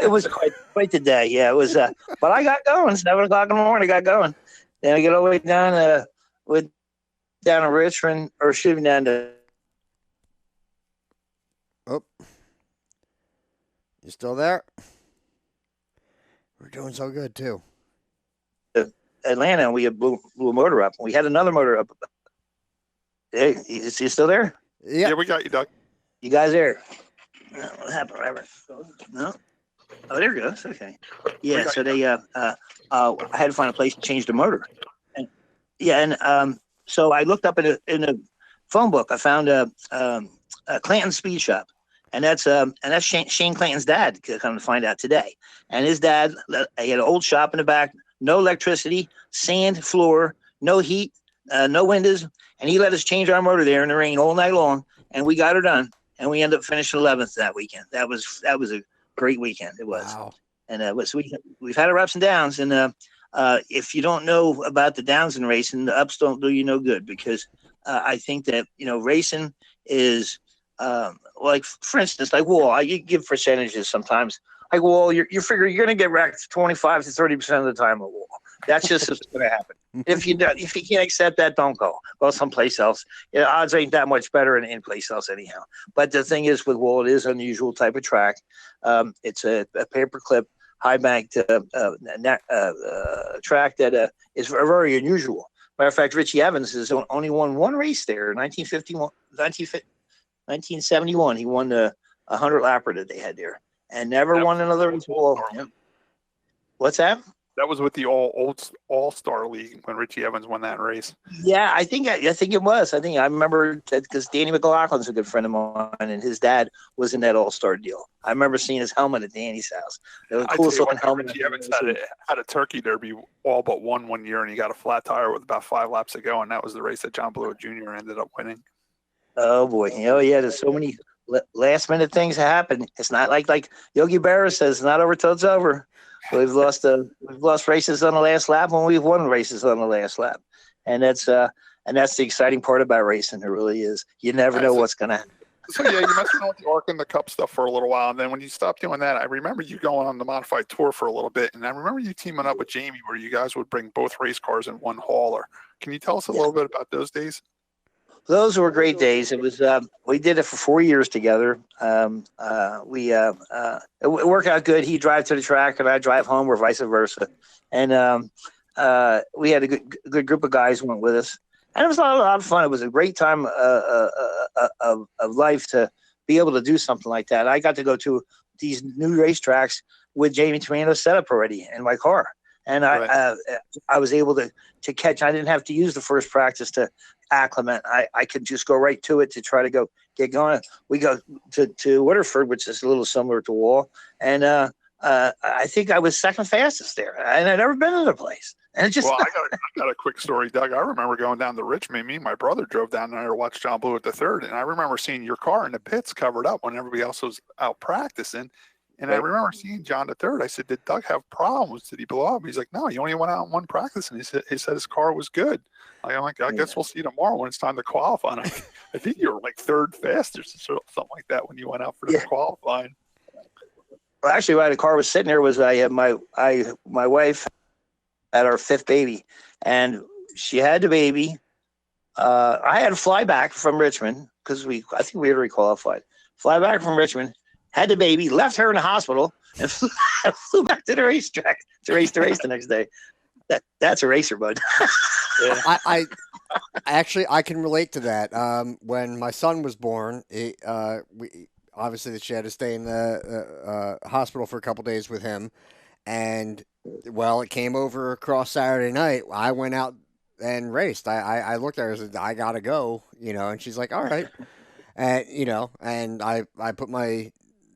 it was quite the day. Yeah, it was. But I got going. 7 o'clock in the morning, I got going. Then I get all the way down to Richmond, or shooting down to. Oh, you still there? We're doing so good too. Atlanta, and we blew a motor up. We had another motor up. Hey, is he still there? Yeah, we got you, Doug. You guys there? What happened? Whatever. No. Oh, there it goes. Okay. Yeah. So they, I had to find a place to change the motor. And so I looked up in phone book, I found a Clanton Speed Shop, and that's Shane Clanton's dad. Come to find out today, and his dad, he had an old shop in the back, no electricity, sand floor, no heat, no windows, and he let us change our motor there in the rain all night long, and we got her done, and we ended up finishing 11th that weekend. That was a great weekend. It was, wow. And we've had our ups and downs, and if you don't know about the downs in racing, the ups don't do you no good, because I think that racing is like, for instance, like Wall. You give percentages sometimes. Like Wall, you figure you're going to get wrecked 25 to 30% of the time at Wall. That's just what's going to happen. If you can't accept that, don't go. Go someplace else. Odds ain't that much better in place else anyhow. But the thing is, with Wall, it is an unusual type of track. It's a paperclip, high banked track that is very unusual. Matter of fact, Richie Evans has only won one race there, 1971. He won the 100 lapper that they had there, and never won another race. What's that? That was with the All-Star League when Richie Evans won that race. Yeah, I think it was. I remember that because Danny McLaughlin's a good friend of mine, and his dad was in that All-Star deal. I remember seeing his helmet at Danny's house. It was the coolest looking helmet. Richie Evans had a turkey derby all but one year, and he got a flat tire with about 5 laps to go, and that was the race that John Blewett Jr. ended up winning. Oh boy! Oh yeah, there's so many last minute things that happen. It's not like Yogi Berra says, it's not over till it's over. We've lost races on the last lap when we've won races on the last lap, and that's the exciting part about racing. It really is. You never know what's going to happen. So yeah, you messed around with the ARCA and the Cup stuff for a little while, and then when you stopped doing that, I remember you going on the modified tour for a little bit, and I remember you teaming up with Jamie, where you guys would bring both race cars in one hauler. Can you tell us a little bit about those days? Those were great days. It was we did it for 4 years together. It worked out good. He'd drive to the track and I'd drive home, or vice versa. And we had a good group of guys who went with us, and it was a lot of fun. It was a great time of life to be able to do something like that. I got to go to these new racetracks with Jamie Tomano's setup already in my car, and I was able to catch. I didn't have to use the first practice to acclimate. I could just go right to it to try to get going. We go to Waterford, which is a little similar to Wall, and I think I was second fastest there, and I'd never been to the place. And it just I got a quick story, Doug. I remember going down to Richmond. Me and my brother drove down there to watch John Blewett III, and I remember seeing your car in the pits covered up when everybody else was out practicing. And I remember seeing John III. I said, "Did Doug have problems? Did he blow up?" He's like, "No, he only went out in one practice, and he said his car was good." I'm like, I guess we'll see tomorrow when it's time to qualify. And I think you were like third fastest or something like that when you went out for the qualifying. Well, actually, while the car was sitting there, was my wife had our 5th baby, and she had the baby. I had to fly back from Richmond because I think we had already qualified. Fly back from Richmond. Had the baby, left her in the hospital, and flew back to the racetrack to race the next day. That's a racer, bud. Yeah. I actually can relate to that. When my son was born, obviously she had to stay in the hospital for a couple days with him, and it came over across Saturday night. I went out and raced. I looked at her and said, "I gotta go," and she's like, "All right," and and I put my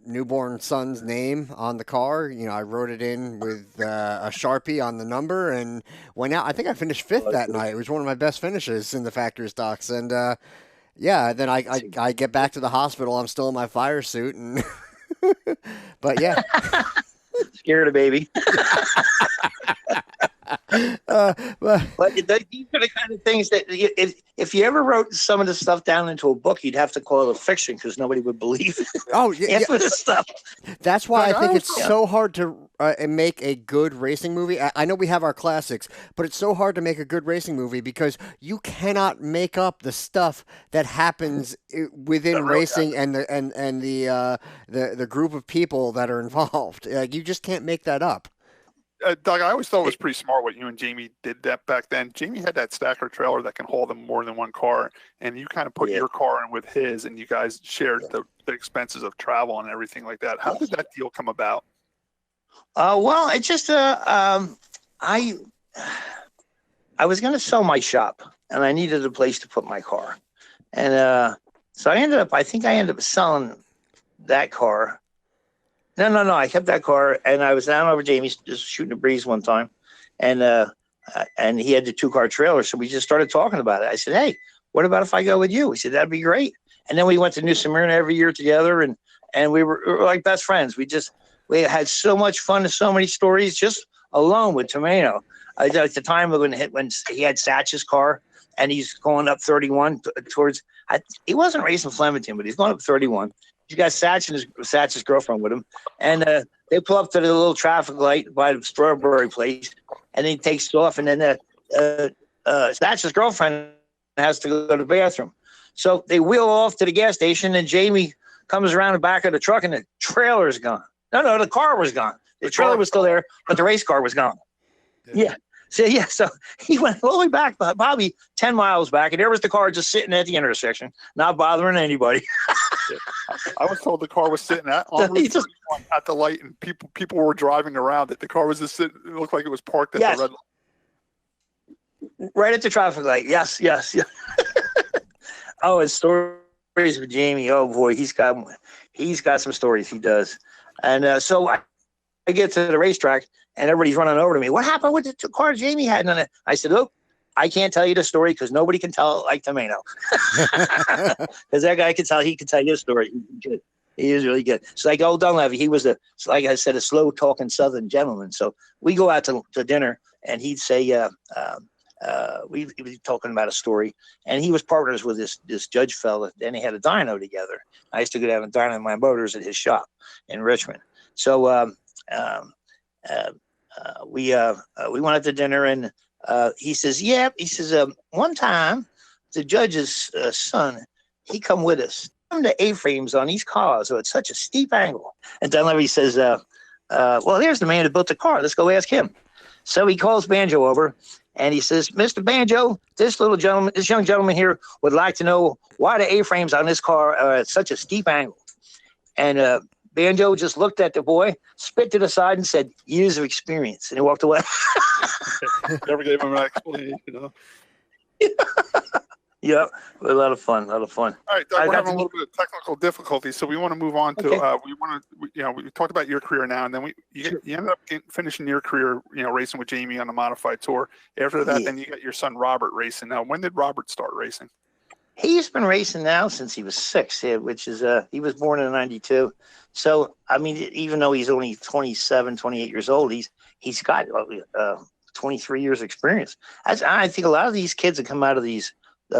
newborn son's name on the car. I wrote it in with a Sharpie on the number and went out. I think I finished 5th that night. It was one of my best finishes in the factory stocks. And then I get back to the hospital. I'm still in my fire suit, and but yeah, scared a baby. But these are the kind of things that if you ever wrote some of the stuff down into a book, you'd have to call it a fiction because nobody would believe it. Oh, yeah. This stuff. That's why I think it's so hard to make a good racing movie. I know we have our classics, but it's so hard to make a good racing movie because you cannot make up the stuff that happens within racing and the group of people that are involved. You just can't make that up. Doug, I always thought it was pretty smart what you and Jamie did that back then. Jamie had that stacker trailer that can hold them more than one car, and you kind of put your car in with his, and you guys shared the expenses of travel and everything like that. How did that deal come about? Well, it just I was going to sell my shop, and I needed a place to put my car. And so I think I ended up selling that car. No. I kept that car, and I was down over Jamie's just shooting a breeze one time, and he had the 2-car trailer, so we just started talking about it. I said, "Hey, what about if I go with you?" He said, "That'd be great." And then we went to New Smyrna every year together, and we were like best friends. We had so much fun and so many stories just alone with Tomeno. At the time when he had Satch's car, and he's going up 31 towards. He wasn't racing Flemington, but he's going up 31. You got Satch's girlfriend with him, and they pull up to the little traffic light by the Strawberry place, and then he takes off, and then Satch's girlfriend has to go to the bathroom. So they wheel off to the gas station, and Jamie comes around the back of the truck, and the trailer's gone. No, the car was gone. The trailer was still there, but the race car was gone. Yeah. So he went all the way back, probably 10 miles back, and there was the car just sitting at the intersection, not bothering anybody. I was told the car was sitting at the light, and people were driving around it. The car was just sitting. It looked like it was parked at the red light. Right at the traffic light. Yes. Oh, and stories with Jamie. Oh boy, he's got some stories. He does. And so I get to the racetrack, and everybody's running over to me. What happened with the car Jamie had? And I said, look, I can't tell you the story because nobody can tell it like Tomeno. Because that guy he can tell you a story. He's good. He is really good. It's like old Dunleavy. He was like I said, a slow talking Southern gentleman. So we go out to dinner, and he'd say, we was talking about a story, and he was partners with this judge fella, and they had a dyno together. I used to go down and dyno my motors at his shop in Richmond. So we went out to dinner, and he says, one time the judge's son, he come with us. The A-frames on these cars are at such a steep angle. And Dunleavy says, well, here's the man who built the car. Let's go ask him. So he calls Banjo over, and he says, Mr. Banjo, this young gentleman here would like to know why the A-frames on this car are at such a steep angle. And Banjo just looked at the boy, spit to the side, and said, years of experience. And he walked away. Never gave him an explanation, Yeah, a lot of fun. All right, Doug, we're having a little bit of technical difficulty, so we want to move on to. We talked about your career now, and then you ended up finishing your career, racing with Jamie on the modified tour. After that, then you got your son Robert racing. Now, when did Robert start racing? He's been racing now since he was 6, which is he was born in '92. So I mean, even though he's only 27, 28 years old, he's got 23 years experience. I think a lot of these kids that come out of these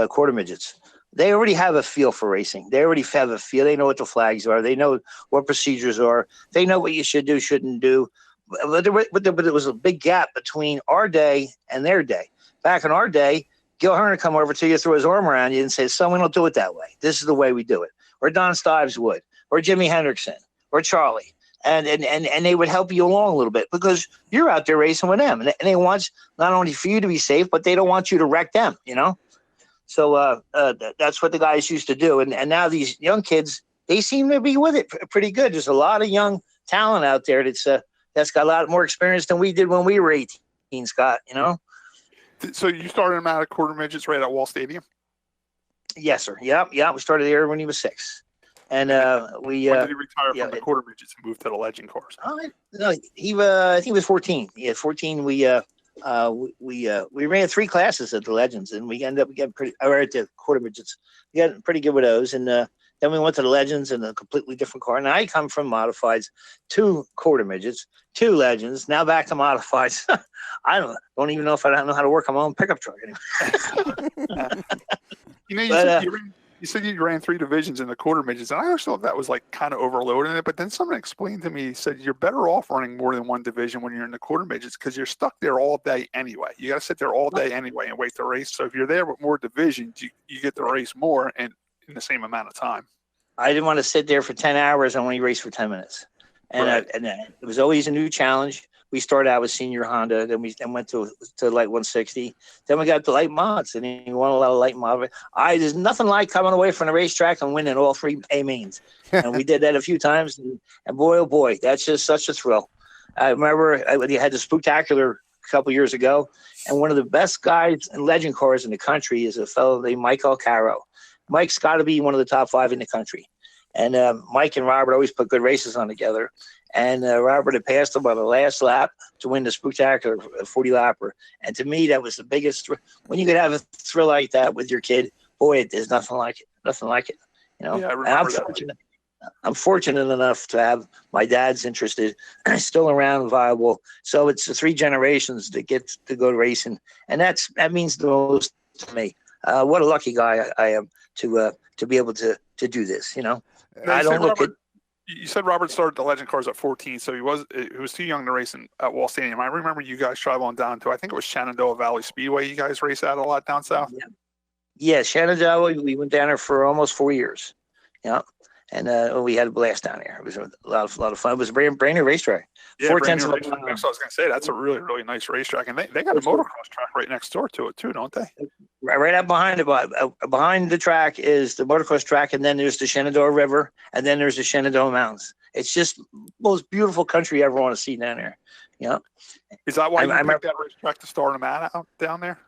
quarter midgets, they already have a feel for racing. They already have a feel. They know what the flags are. They know what procedures are. They know what you should do, shouldn't do. But there was a big gap between our day and their day. Back in our day, Gil Hearn would come over to you, throw his arm around you, and say, "Son, we don't do it that way. This is the way we do it." Or Don Stives would, or Jimmy Hendrickson, or Charlie, and they would help you along a little bit because you're out there racing with them, and they want not only for you to be safe, but they don't want you to wreck them. So that's what the guys used to do. And now these young kids, they seem to be with it pretty good. There's a lot of young talent out there that's got a lot more experience than we did when we were 18, Scott, So you started him out at quarter midgets right at Wall Stadium? Yes, sir. Yeah. We started there when he was 6. And we when did he retire from the quarter midgets and move to the legend cars? No, I think he was 14. Yeah, 14. We ran 3 classes at the Legends, and we ended up getting at the quarter midgets. We got pretty good with those, and then we went to the Legends in a completely different car. Now I come from modifieds, 2 quarter midgets, 2 Legends, now back to modifieds. I don't even know if I don't know how to work on my own pickup truck anymore. You said you ran 3 divisions in the quarter midgets, and I always thought that was like kind of overloading it. But then someone explained to me, said you're better off running more than one division when you're in the quarter midgets because you're stuck there all day anyway. You got to sit there all day anyway and wait to race. So if you're there with more divisions, you get to race more and in the same amount of time. I didn't want to sit there for 10 hours. I only raced for 10 minutes, and it was always a new challenge. We started out with senior Honda, then we went to light 160. Then we got to light mods, and we won a lot of light mod. There's nothing like coming away from the racetrack and winning all 3 A mains. And we did that a few times, and boy, oh boy, that's just such a thrill. I remember we had the Spooktacular a couple years ago, and one of the best guys in legend cars in the country is a fellow named Mike Alcaro. Mike's got to be one of the top 5 in the country. And Mike and Robert always put good races on together. And Robert had passed him on the last lap to win the spectacular 40-lapper. And to me, that was the biggest when you could have a thrill like that with your kid. Boy, there's nothing like it. Nothing like it. You know, Yeah, I and remember that. I'm fortunate enough to have my dad's interested, still around, viable. So it's the 3 generations that get to go to racing, and that means the most to me. What a lucky guy I am to be able to do this. You know, Now, I don't look Robert, you said Robert started the Legend Cars at 14, so he was too young to race at Wall Stadium. I remember you guys traveling down to, I think it was Shenandoah Valley Speedway. You guys race at a lot down south. Yeah, Shenandoah. We went down there for almost 4 years. Yeah. And we had a blast down there. It was a lot of fun. It was a brand new racetrack. Yeah, 4/10 of a so I mile. was going to say, that's a really, really nice racetrack. And they got a motocross track right next door to it, too, don't they? Right out behind behind the track is the motocross track, and then there's the Shenandoah River, and then there's the Shenandoah Mountains. It's just most beautiful country you ever want to see down there. Yeah. Is that why you picked that racetrack to start him out down there?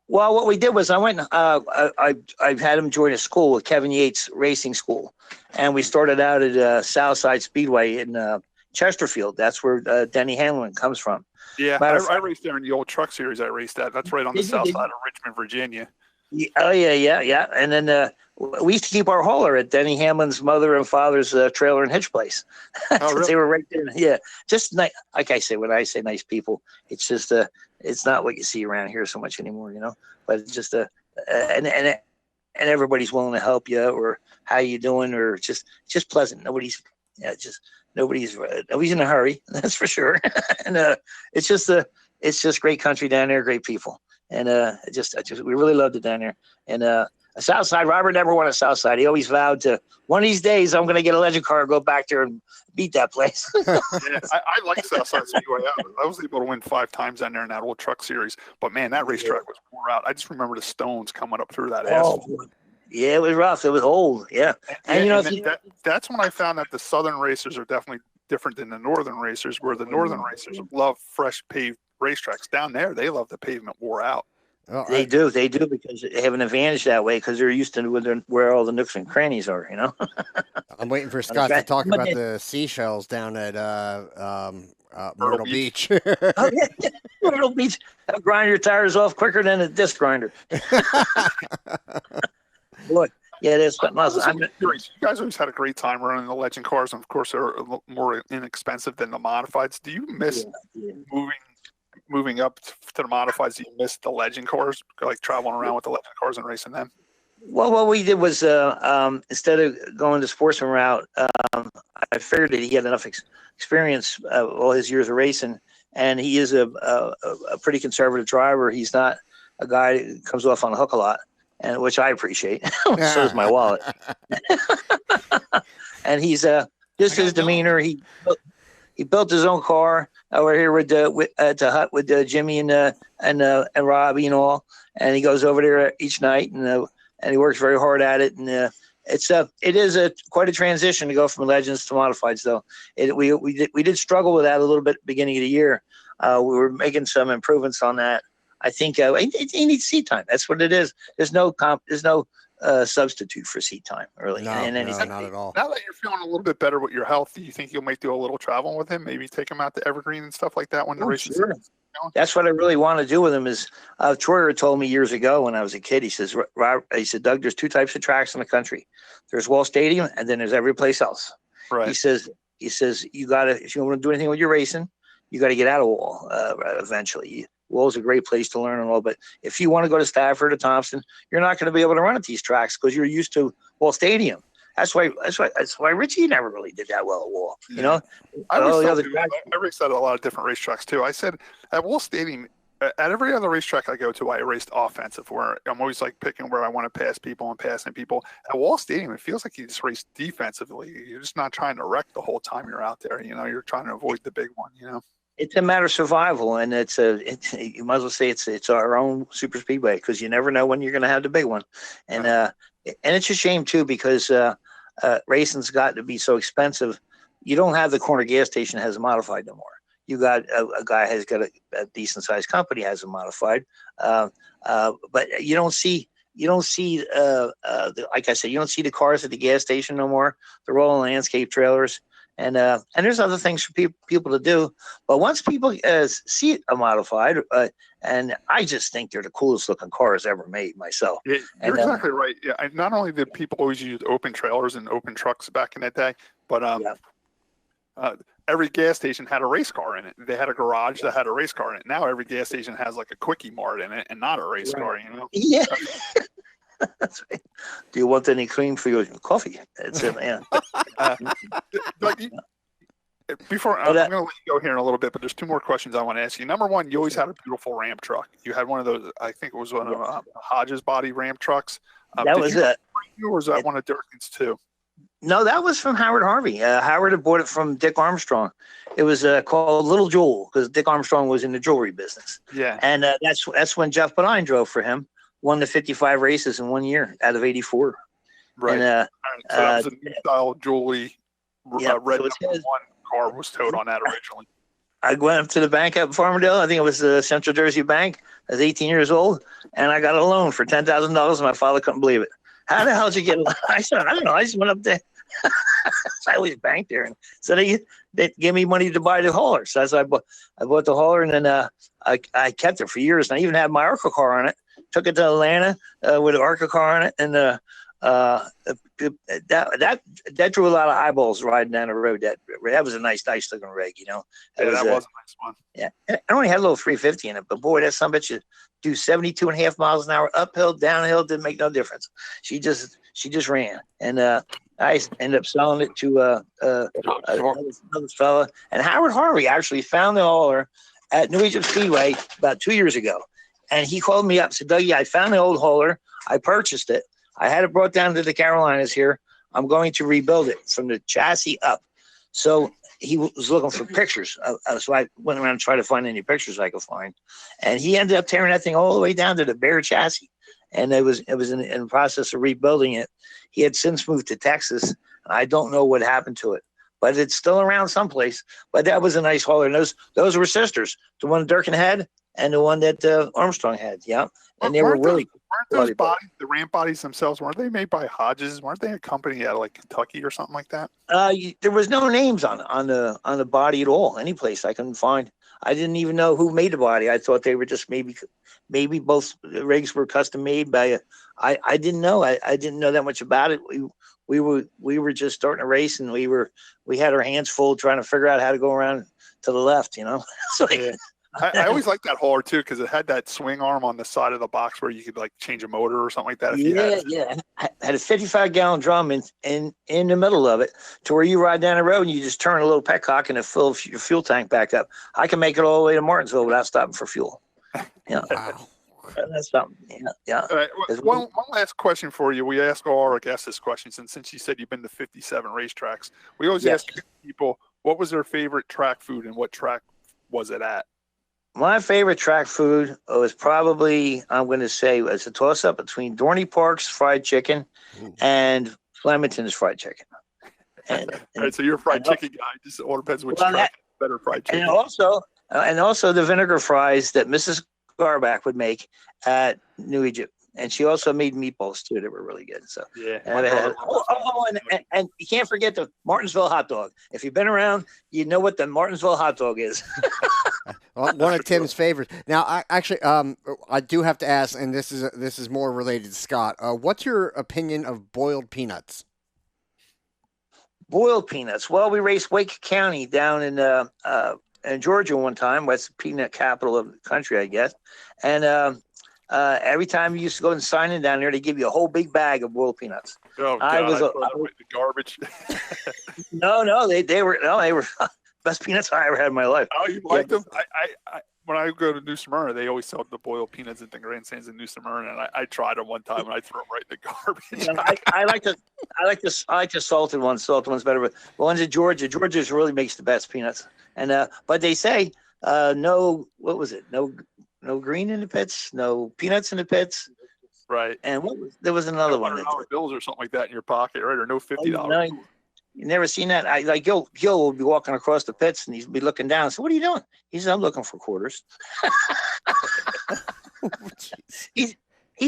Well, what we did was I went. I had him join a school, Kevin Yates Racing School, and we started out at Southside Speedway in Chesterfield. That's where Denny Hamlin comes from. Yeah, I raced there in the old truck series. I raced that. That's right on the south side of Richmond, Virginia. Yeah, oh yeah. And then we used to keep our hauler at Denny Hamlin's mother and father's trailer and hitch place. Oh, really? They were right there. Yeah, just nice. Like I say, when I say nice people, it's just it's not what you see around here so much anymore, you know. But it's just and everybody's willing to help you, or how you doing, or just pleasant. Nobody's in a hurry, that's for sure. And it's just great country down there, great people. And we really loved it down there. And Southside, Robert never won a Southside. He always vowed to, one of these days I'm going to get a Legend car and go back there and beat that place. Yeah, I like Southside Speedway. I was able to win 5 times down there in that old truck series. But man, that racetrack was wore out. I just remember the stones coming up through that asphalt. Yeah, it was rough. It was old. Yeah. And that's when I found that the southern racers are definitely different than the northern racers, where the northern racers love fresh paved racetracks. Down there, they love the pavement wore out. Oh, they do because they have an advantage that way, because they're used to where all the nooks and crannies are, you know. I'm waiting for Scott to talk about the seashells down at Myrtle Beach. Oh, yeah. Myrtle Beach. That'll grind your tires off quicker than a disc grinder. Boy, yeah, it is. But I'm curious. You guys always had a great time running the Legend cars, and of course, they're a lot more inexpensive than the modifieds. Do you miss moving up to the modifieds? Do you miss the Legend cars, like traveling around with the Legend cars and racing them? Well, what we did was instead of going the sportsman route, I figured that he had enough experience all his years of racing, and he is a pretty conservative driver. He's not a guy that comes off on the hook a lot, and which I appreciate. So does my wallet. And he's just his demeanor. He built his own car over here with to Hut with Jimmy and Robbie and all, and he goes over there each night and he works very hard at it. And it is quite a transition to go from Legends to modifieds, though. We did struggle with that a little bit beginning of the year. We were making some improvements on that. I think he needs seat time. That's what it is. There's no substitute for seat time, really. No, not at all. Now that you're feeling a little bit better with your health, do you think you might do a little traveling with him? Maybe take him out to Evergreen and stuff like that when the race is going? That's what I really want to do with him. Is Troyer told me years ago when I was a kid. He says, Doug, there's 2 types of tracks in the country. There's Wall Stadium, and then there's every place else. Right. He says you got to, if you want to do anything with your racing, you got to get out of Wall eventually. Wall's a great place to learn and all, but if you want to go to Stafford or Thompson, you're not going to be able to run at these tracks because you're used to Wall Stadium. That's why Richie never really did that well at Wall. You know, I raced at a lot of different racetracks too. I said at Wall Stadium, at every other racetrack I go to, I raced offensive, where I'm always like picking where I want to pass people and passing people. At Wall Stadium, it feels like you just race defensively. You're just not trying to wreck the whole time you're out there. You know, you're trying to avoid the big one. You know. It's a matter of survival, and you might as well say it's our own super speedway, because you never know when you're going to have the big one, and it's a shame too, because racing's got to be so expensive. You don't have the corner gas station that has a modified no more. You got a guy has got a decent sized company has a modified, but you don't see you don't see like I said, you don't see the cars at the gas station no more. They're all landscape trailers, and there's other things for people to do. But once people see a modified, and I just think they're the coolest looking cars ever made myself. Yeah, you're exactly right. Yeah, not only did people always use open trailers and open trucks back in that day, but every gas station had a race car in it. They had a garage that had a race car in it. Now every gas station has like a quickie mart in it and not a race car. Yeah. That's right. Do you want any cream for your coffee? That's it, man. Before I'm going to let you go here in a little bit, but there's two more questions I want to ask you. Number one, you always had a beautiful ramp truck. You had one of those. I think it was one of Hodges body ramp trucks. That was it. Or was that one of Durkin's too? No, that was from Howard Harvey. Howard had bought it from Dick Armstrong. It was called Little Jewel because Dick Armstrong was in the jewelry business. Yeah, and that's when Jeff Bodine drove for him. Won the 55 races in 1 year out of 84. Right. And, so that was a new style jewelry. Red so number one car was towed on that originally. I went up to the bank at Farmingdale. I think it was the Central Jersey Bank. I was 18 years old, and I got a loan for $10,000. And my father couldn't believe it. How the hell did you get a loan? I said, I don't know. I just went up there. So I always banked there, and so they gave me money to buy the hauler. So I bought the hauler, and then I kept it for years. And I even had my ARCA car on it. Took it to Atlanta with an ARCA car on it, and that drew a lot of eyeballs riding down the road. That was a nice looking rig, Yeah, that was a nice one. Yeah, I only had a little 350 in it, but boy, that son of a bitch do 72.5 miles an hour uphill, downhill, didn't make no difference. She just ran, and I ended up selling it to another fella. And Howard Harvey actually found the hauler at New Egypt Speedway about 2 years ago. And he called me up and said, Dougie, I found the old hauler. I purchased it. I had it brought down to the Carolinas here. I'm going to rebuild it from the chassis up. So he was looking for pictures. So I went around and tried to find any pictures I could find. And he ended up tearing that thing all the way down to the bare chassis. And it was in the process of rebuilding it. He had since moved to Texas. I don't know what happened to it, but it's still around someplace. But that was a nice hauler. And those were sisters. The one Durkin had and the one that Armstrong had. Yeah. And they were really weren't those bodies, the ramp bodies themselves, weren't they made by Hodges? Weren't they a company out of like Kentucky or something like that? There was no names on the body at all. Any place I couldn't find. I didn't even know who made the body. I thought they were just maybe both rigs were custom made by. I didn't know. I didn't know that much about it. We were just starting to race, and we had our hands full trying to figure out how to go around to the left. So yeah. I always liked that hauler too because it had that swing arm on the side of the box where you could like change a motor or something like that. Yeah. I had a 55-gallon drum in the middle of it to where you ride down the road and you just turn a little petcock and it fills your fuel tank back up. I can make it all the way to Martinsville without stopping for fuel. Wow. That's something. Yeah. All right. One last question for you. We ask all our guests this question, and since you said you've been to 57 racetracks, we always ask people what was their favorite track food and what track was it at? My favorite track food was probably, I'm going to say, it's a toss-up between Dorney Park's fried chicken and Flemington's fried chicken. All right, so you're a fried chicken guy. Just all depends which track better fried chicken. And also the vinegar fries that Mrs. Garback would make at New Egypt. And she also made meatballs too that were really good. So yeah. And you can't forget the Martinsville hot dog. If you've been around, you know what the Martinsville hot dog is. Well, one of Tim's favorites. Now, I do have to ask, and this is more related to Scott. What's your opinion of boiled peanuts? Boiled peanuts. Well, we raced Wake County down in Georgia one time. That's the peanut capital of the country, I guess. And every time you used to go and sign in down there, they give you a whole big bag of boiled peanuts. Oh, God, I was the garbage. No, they were best peanuts I ever had in my life. Oh, you liked them? I when I go to New Smyrna, they always sell the boiled peanuts at the grandstands in New Smyrna, and I tried them one time and I threw them right in the garbage. I like the salted ones. Salted ones better, but the ones in Georgia's really makes the best peanuts. And but they say no. What was it? No green in the pits, no peanuts in the pits. Right. And there was another one. $100 bills or something like that in your pocket, right? Or no $50. No, you never seen that. Gil will be walking across the pits and he'd be looking down. So what are you doing? He says, I'm looking for quarters. He's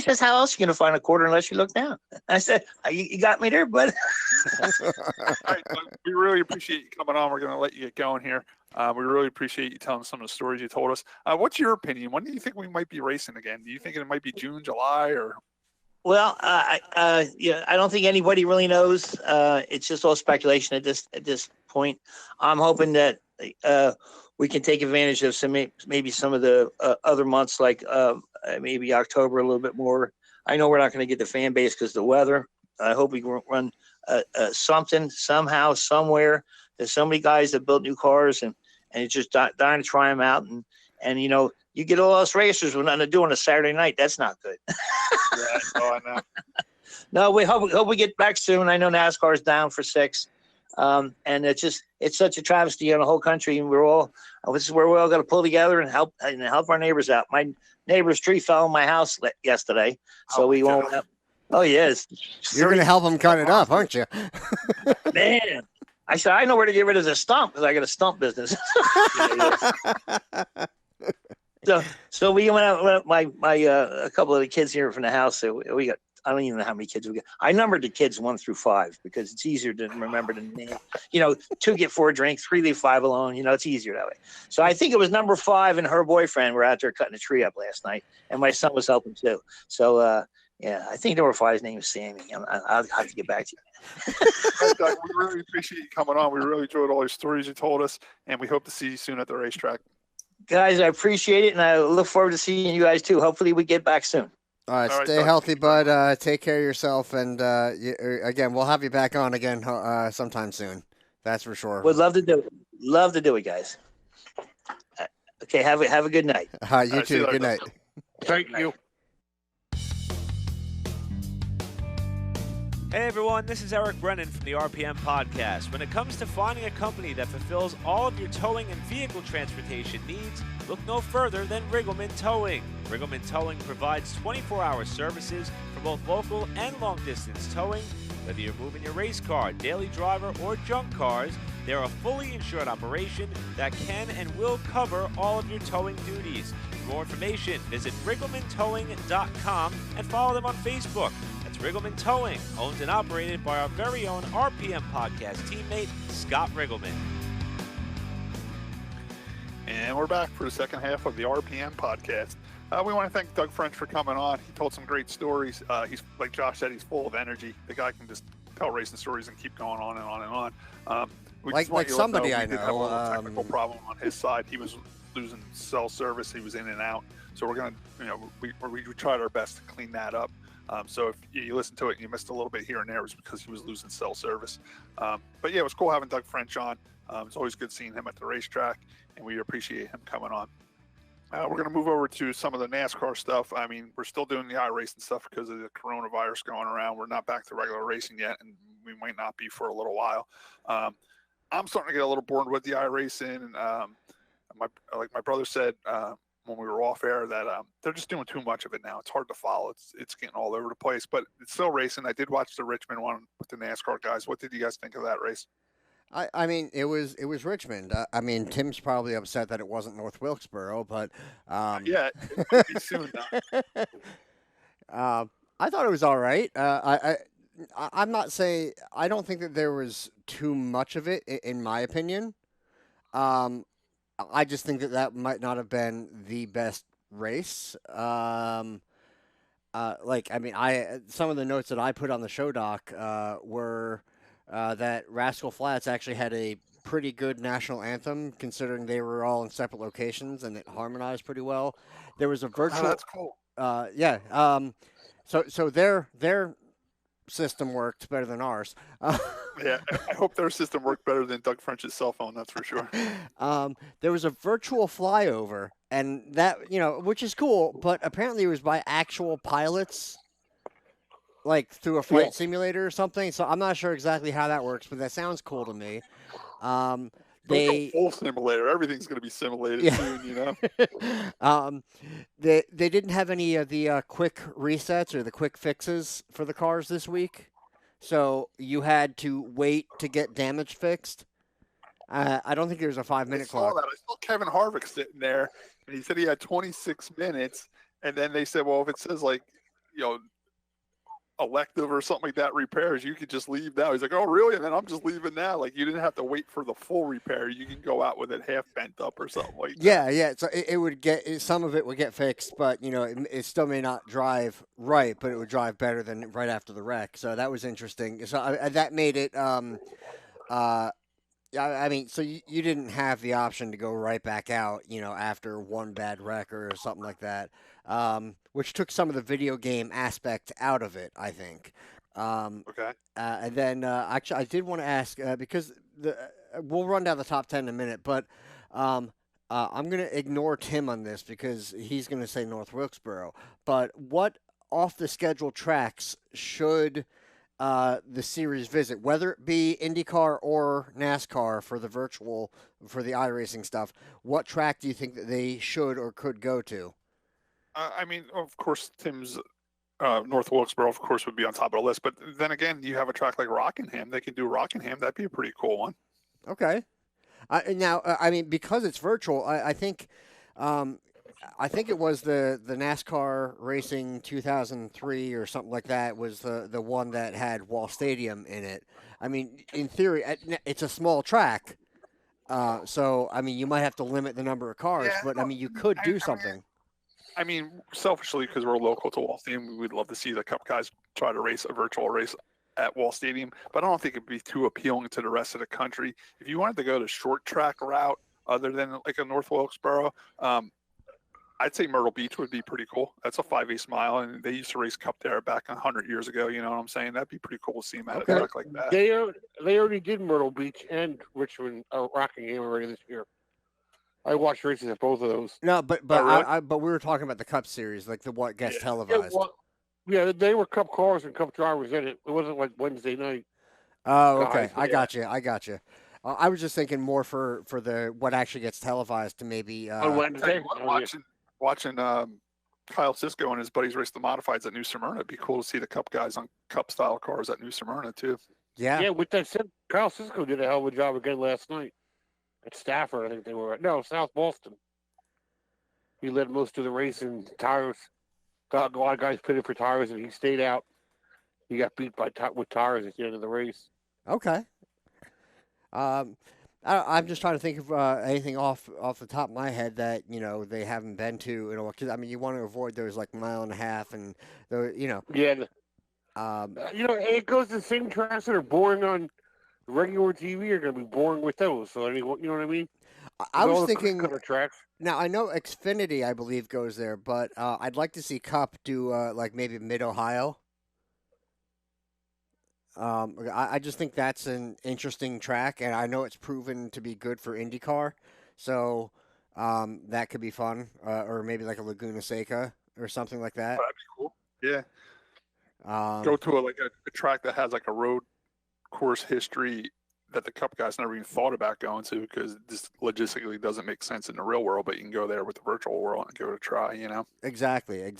says, how else are you going to find a quarter unless you look down? I said, you got me there, bud. All right, Doug, we really appreciate you coming on. We're going to let you get going here. We really appreciate you telling some of the stories you told us. What's your opinion? When do you think we might be racing again? Do you think it might be June, July, or? Well, I don't think anybody really knows. It's just all speculation at this point. I'm hoping that we can take advantage of maybe some of the other months, like maybe October a little bit more. I know we're not going to get the fan base because of the weather. I hope we can run something somehow, somewhere. There's so many guys that built new cars and it's just dying to try them out. And you get all us racers with nothing to do on a Saturday night. That's not good. Yeah, I know. No, we hope we get back soon. I know NASCAR is down for 6. And it's such a travesty on the whole country. And this is where we all got to pull together and help our neighbors out. My neighbor's tree fell on my house yesterday. So we won't. Oh, yes. You're going to help them cut it up, aren't you? Man. I said, I know where to get rid of the stump because I got a stump business. So we went out. My a couple of the kids here from the house. So we got. I don't even know how many kids we got. I numbered the kids 1 through 5 because it's easier to remember the name. 2 get 4 drinks, 3 leave 5 alone. It's easier that way. So I think it was number 5 and her boyfriend were out there cutting a tree up last night, and my son was helping too. So yeah, I think number 5's name is Sammy. I'll have to get back to you. Right, Doug, we really appreciate you coming on. We really enjoyed all your stories you told us, and we hope to see you soon at the racetrack. Guys, I appreciate it, and I look forward to seeing you guys too. Hopefully we get back soon. All right, stay healthy, bud. Take care of yourself, and again, we'll have you back on again sometime soon. That's for sure. Would love to do it. Love to do it, guys. Okay, have a good night. You too. Good night. Thank you. Hey everyone, this is Eric Brennan from the RPM Podcast. When it comes to finding a company that fulfills all of your towing and vehicle transportation needs, look no further than Riggleman Towing. Riggleman Towing provides 24-hour services for both local and long-distance towing. Whether you're moving your race car, daily driver, or junk cars, they're a fully insured operation that can and will cover all of your towing duties. For more information, visit rigglemantowing.com and follow them on Facebook. Riggleman Towing, owned and operated by our very own RPM Podcast teammate, Scott Riggleman. And we're back for the second half of the RPM Podcast. We want to thank Doug French for coming on. He told some great stories. He's, like Josh said, he's full of energy. The guy can just tell racing stories and keep going on and on and on. Like somebody I know. Have a little technical problem on his side. He was losing cell service. He was in and out. So we're going to, we tried our best to clean that up. So if you listen to it and you missed a little bit here and there, it was because he was losing cell service. But yeah, it was cool having Doug French on. It's always good seeing him at the racetrack, and we appreciate him coming on. We're going to move over to some of the NASCAR stuff. I mean, we're still doing the iRacing stuff because of the coronavirus going around. We're not back to regular racing yet, and we might not be for a little while. I'm starting to get a little bored with the iRacing, and like my brother said, when we were off air, that they're just doing too much of it now. It's hard to follow. It's getting all over the place, but it's still racing. I did watch the Richmond one with the NASCAR guys. What did you guys think of that race? I mean, it was Richmond. I mean, Tim's probably upset that it wasn't North Wilkesboro, but yeah, it might be soon now. I thought it was all right. I'm not saying I don't think that there was too much of it, in my opinion. I just think that might not have been the best race. Some of the notes that I put on the show doc were that Rascal Flatts actually had a pretty good national anthem, considering they were all in separate locations and it harmonized pretty well. There was a virtual. Oh, that's cool. Yeah. So their system worked better than ours. Yeah, I hope their system worked better than Doug French's cell phone. That's for sure. There was a virtual flyover, and that which is cool, but apparently it was by actual pilots, like through a flight simulator or something. So I'm not sure exactly how that works, but that sounds cool to me. Full simulator. Everything's going to be simulated soon, They didn't have any of the quick resets or the quick fixes for the cars this week, so you had to wait to get damage fixed. I don't think there's a 5-minute clock. I saw Kevin Harvick sitting there, and he said he had 26 minutes, and then they said, well, if it says elective or something like that repairs, you could just leave now. He's like, oh, really? And then I'm just leaving now. Like, you didn't have to wait for the full repair. You can go out with it half bent up or something like that. Yeah. So it would some of it would get fixed, but it still may not drive right, but it would drive better than right after the wreck. So that was interesting. So that made it. I mean, so you didn't have the option to go right back out, after one bad wreck or something like that, which took some of the video game aspect out of it, I think. Okay. And then actually, I did want to ask because we'll run down the top 10 in a minute, but I'm going to ignore Tim on this because he's going to say North Wilkesboro. But what off the schedule tracks should the series visit, whether it be IndyCar or NASCAR for the iRacing stuff? What track do you think that they should or could go to? I mean, of course, Tim's North Wilkesboro, of course, would be on top of the list. But then again, you have a track like Rockingham. They can do Rockingham. That'd be a pretty cool one. Okay. Now, I mean, because it's virtual, I think it was the NASCAR Racing 2003 or something like that was the one that had Wall Stadium in it. I mean, in theory, it's a small track, so I mean, you might have to limit the number of cars, but I mean, you could do something. I mean, selfishly, because we're local to Wall Stadium, we'd love to see the Cup guys try to race a virtual race at Wall Stadium, but I don't think it'd be too appealing to the rest of the country. If you wanted to go the short track route, other than like a North Wilkesboro, I'd say Myrtle Beach would be pretty cool. That's a 5/8 mile, and they used to race Cup there back 100 years ago. You know what I'm saying? That'd be pretty cool to see them at a track like that. They already did Myrtle Beach and Richmond, Rockingham already this year. I watched races at both of those. No, but really? but we were talking about the Cup Series, like what gets televised. Yeah, they were Cup cars and Cup drivers in it. It wasn't like Wednesday night. Oh, okay. I got you. I was just thinking more for the what actually gets televised to maybe. On Wednesday, watching Kyle Sisko and his buddies race the modifieds at New Smyrna. It'd be cool to see the Cup guys on Cup style cars at New Smyrna too. Yeah. Yeah. With that said, Kyle Sisko did a hell of a job again last night at Stafford. I think they were at South Boston. He led most of the race in tires. Got a lot of guys pitted for tires, and he stayed out. He got beat with tires at the end of the race. Okay. I'm just trying to think of anything off the top of my head that they haven't been to. Because I mean, you want to avoid those like mile and a half and Yeah. It goes to the same tracks that are boring on regular TV are going to be boring with those. So I mean, you know what I mean? I was thinking tracks. Now I know Xfinity, I believe, goes there, but I'd like to see Cup do like maybe Mid Ohio. I just think that's an interesting track, and I know it's proven to be good for IndyCar, so that could be fun. Or maybe like a Laguna Seca or something like that. That'd be cool. Yeah. Go to a track that has like a road course history that the Cup guys never even thought about going to, because this logistically doesn't make sense in the real world, but you can go there with the virtual world and give it a try, Exactly.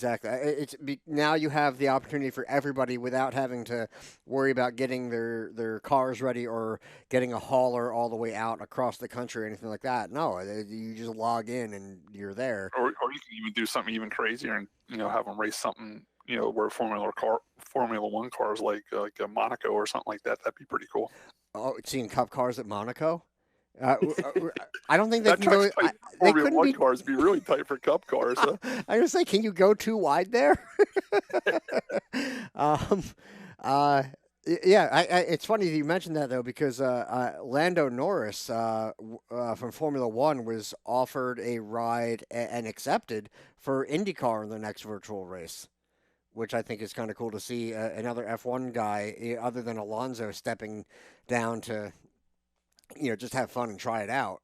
Now you have the opportunity for everybody without having to worry about getting their cars ready or getting a hauler all the way out across the country or anything like that. No, you just log in and you're there. Or you can even do something even crazier and, have them race something, where Formula 1 cars like a Monaco or something like that. That'd be pretty cool. Oh, seeing Cup cars at Monaco? I don't think they can go. Formula 1 cars be really tight for Cup cars. Huh? I was like, can you go too wide there? It's funny you mentioned that though, because Lando Norris from Formula 1 was offered a ride and accepted for IndyCar in the next virtual race, which I think is kind of cool to see another F1 guy other than Alonso stepping down to, just have fun and try it out.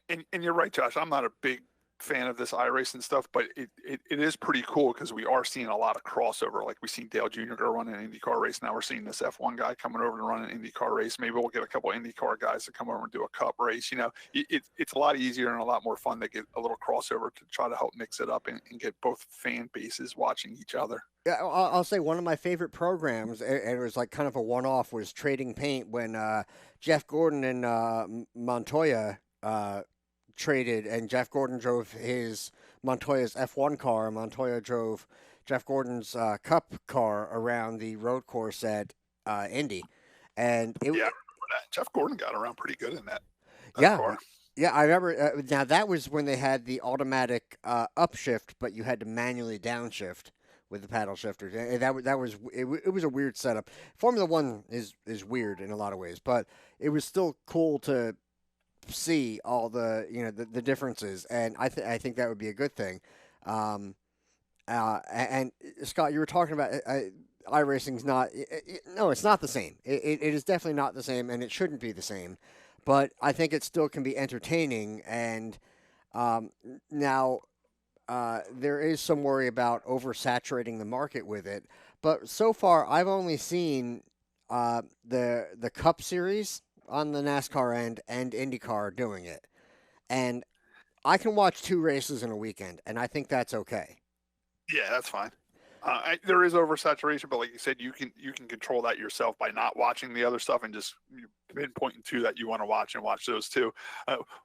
And you're right, Josh. I'm not a big fan of this iRacing stuff, but it is pretty cool because we are seeing a lot of crossover. Like we've seen Dale Jr. go run an IndyCar race. Now we're seeing this F1 guy coming over to run an IndyCar race. Maybe we'll get a couple of IndyCar guys to come over and do a Cup race. It's a lot easier and a lot more fun to get a little crossover to try to help mix it up and get both fan bases watching each other. Yeah, I'll say one of my favorite programs, and it was like kind of a one-off, was Trading Paint when Jeff Gordon and Montoya traded, and Jeff Gordon drove his Montoya's F1 car. Montoya drove Jeff Gordon's Cup car around the road course at Indy, and I remember that. Jeff Gordon got around pretty good in that yeah, car. yeah, I remember. Now that was when they had the automatic upshift, but you had to manually downshift with the paddle shifter. That was it was a weird setup. Formula One is weird in a lot of ways, but it was still cool to see all the the differences, and I think that would be a good thing. And Scott, you were talking about iRacing's not. No, it's not the same. It is definitely not the same, and it shouldn't be the same. But I think it still can be entertaining. And now there is some worry about oversaturating the market with it. But so far, I've only seen the Cup Series on the NASCAR end and IndyCar doing it, and I can watch 2 races in a weekend, and I think that's okay. Yeah, that's fine. There is oversaturation, but like you said, you can control that yourself by not watching the other stuff and just pinpointing 2 that you want to watch and watch those 2.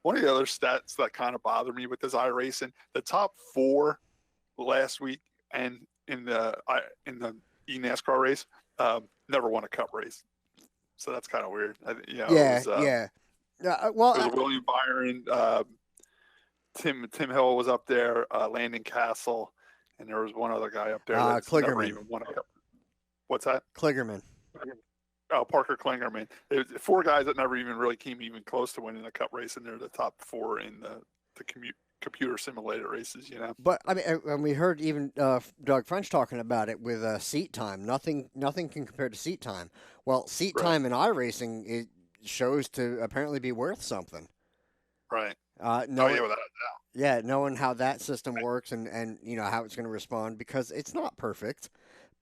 One of the other stats that kind of bother me with this iRacing, the top 4 last week and in the eNASCAR race never won a Cup race, so that's kind of weird. Yeah. Well, it was William Byron, Tim Hill was up there, Landon Castle. And there was one other guy up there that's never even won a Cup. What's that? Kligerman. Oh, Parker Kligerman. There's 4 guys that never even really came even close to winning a Cup race, and they're the top 4 in the computer simulator races. But I mean, and we heard even Doug French talking about it with seat time. Nothing can compare to seat time. Well, seat time in iRacing it shows to apparently be worth something. Right. No, without a doubt. Yeah, knowing how that system works and how it's going to respond, because it's not perfect.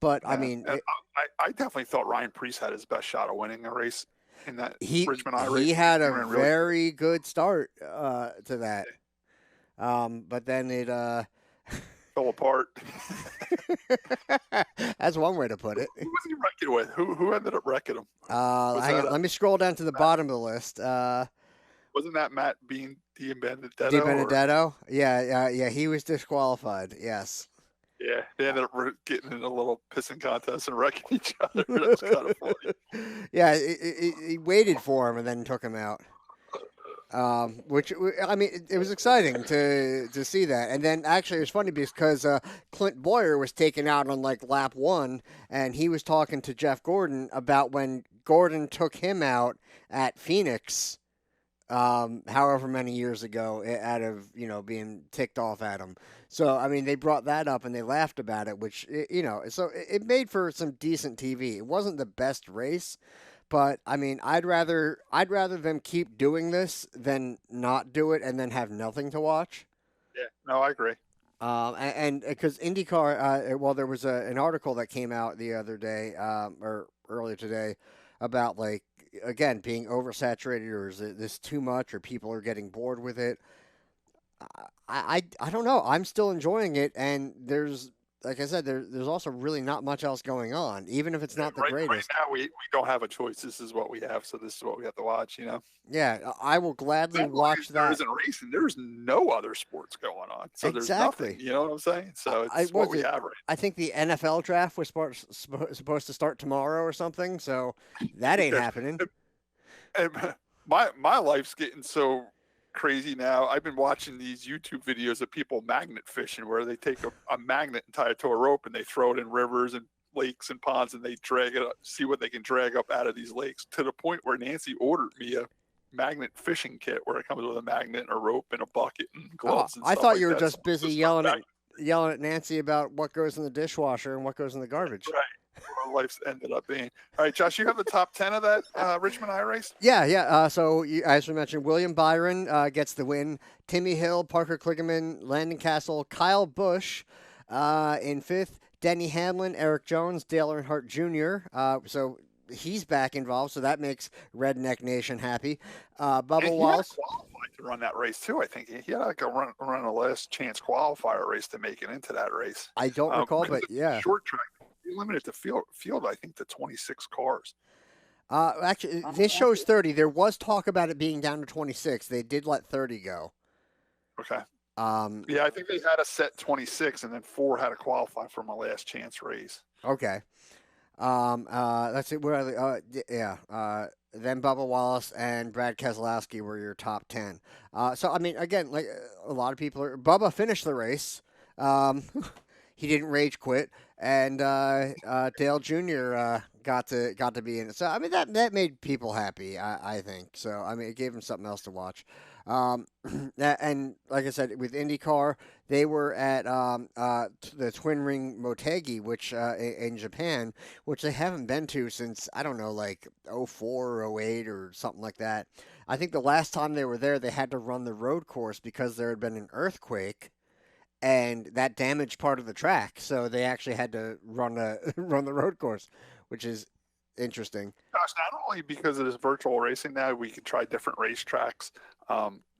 But I mean, I definitely thought Ryan Preece had his best shot of winning a race in that Richmond iRacing. He had a very good start to that, but then it fell apart. That's one way to put it. Who was he wrecking with? Who ended up wrecking him? Hang on, let me scroll down to the bottom of the list. Wasn't that Matt Bean DiBenedetto? DiBenedetto? Yeah. He was disqualified. Yes. Yeah, they ended up getting in a little pissing contest and wrecking each other. That's kind of funny. Yeah, he waited for him and then took him out. Which, I mean, it was exciting to see that. And then actually it was funny because Clint Boyer was taken out on like lap 1, and he was talking to Jeff Gordon about when Gordon took him out at Phoenix. However many years ago, out of being ticked off at him. So I mean, they brought that up and they laughed about it, which so it made for some decent TV. It wasn't the best race, but I mean, I'd rather them keep doing this than not do it and then have nothing to watch. Yeah, no, I agree. And because IndyCar, there was an article that came out the other day or earlier today about like, again, being oversaturated, or is this too much, or people are getting bored with it. I don't know. I'm still enjoying it, and there's, like I said, there's also really not much else going on, even if it's not the greatest. Right now, we don't have a choice. This is what we have, so this is what we have to watch, Yeah, I will gladly watch that. There isn't racing. There's no other sports going on, so there's nothing. You know what I'm saying? So it's what we have right now. I think the NFL draft was supposed to start tomorrow or something, so that ain't happening. And my life's getting so crazy now. I've been watching these YouTube videos of people magnet fishing, where they take a magnet and tie it to a rope and they throw it in rivers and lakes and ponds, and they drag it up, see what they can drag up out of these lakes, to the point where Nancy ordered me a magnet fishing kit where it comes with a magnet and a rope and a bucket and gloves. And I stuff thought like you were that. just busy yelling at Nancy about what goes in the dishwasher and what goes in the garbage. Right. Our life's ended up being. All right, Josh, you have the top 10 of that Richmond iRace? Yeah. So, as we mentioned, William Byron gets the win. Timmy Hill, Parker Kligerman, Landon Castle, Kyle Busch in 5th. Denny Hamlin, Eric Jones, Dale Earnhardt Jr. So he's back involved, so that makes Redneck Nation happy. Bubba Wallace qualified to run that race too. I think he had like a run a last chance qualifier race to make it into that race. I don't recall, but yeah, short track. Limited to field, I think, to 26 cars. Actually, this shows 30. There was talk about it being down to 26. They did let 30 go. Okay. Yeah, I think they had a set 26, and then 4 had to qualify from a last chance race. Okay. Let's see. Where are they? Yeah. Then Bubba Wallace and Brad Keselowski were your top 10. So I mean, again, like a lot of people are. Bubba finished the race. He didn't rage quit, and Dale Jr. Got to be in it. So I mean, that made people happy. I think so. I mean, it gave them something else to watch. And like I said, with IndyCar, they were at the Twin Ring Motegi, which in Japan, which they haven't been to since, I don't know, like 04 or 08 or something like that. I think the last time they were there, they had to run the road course because there had been an earthquake, and that damaged part of the track. So they actually had to run the road course, which is interesting. Gosh, not only because of this virtual racing now, we can try different racetracks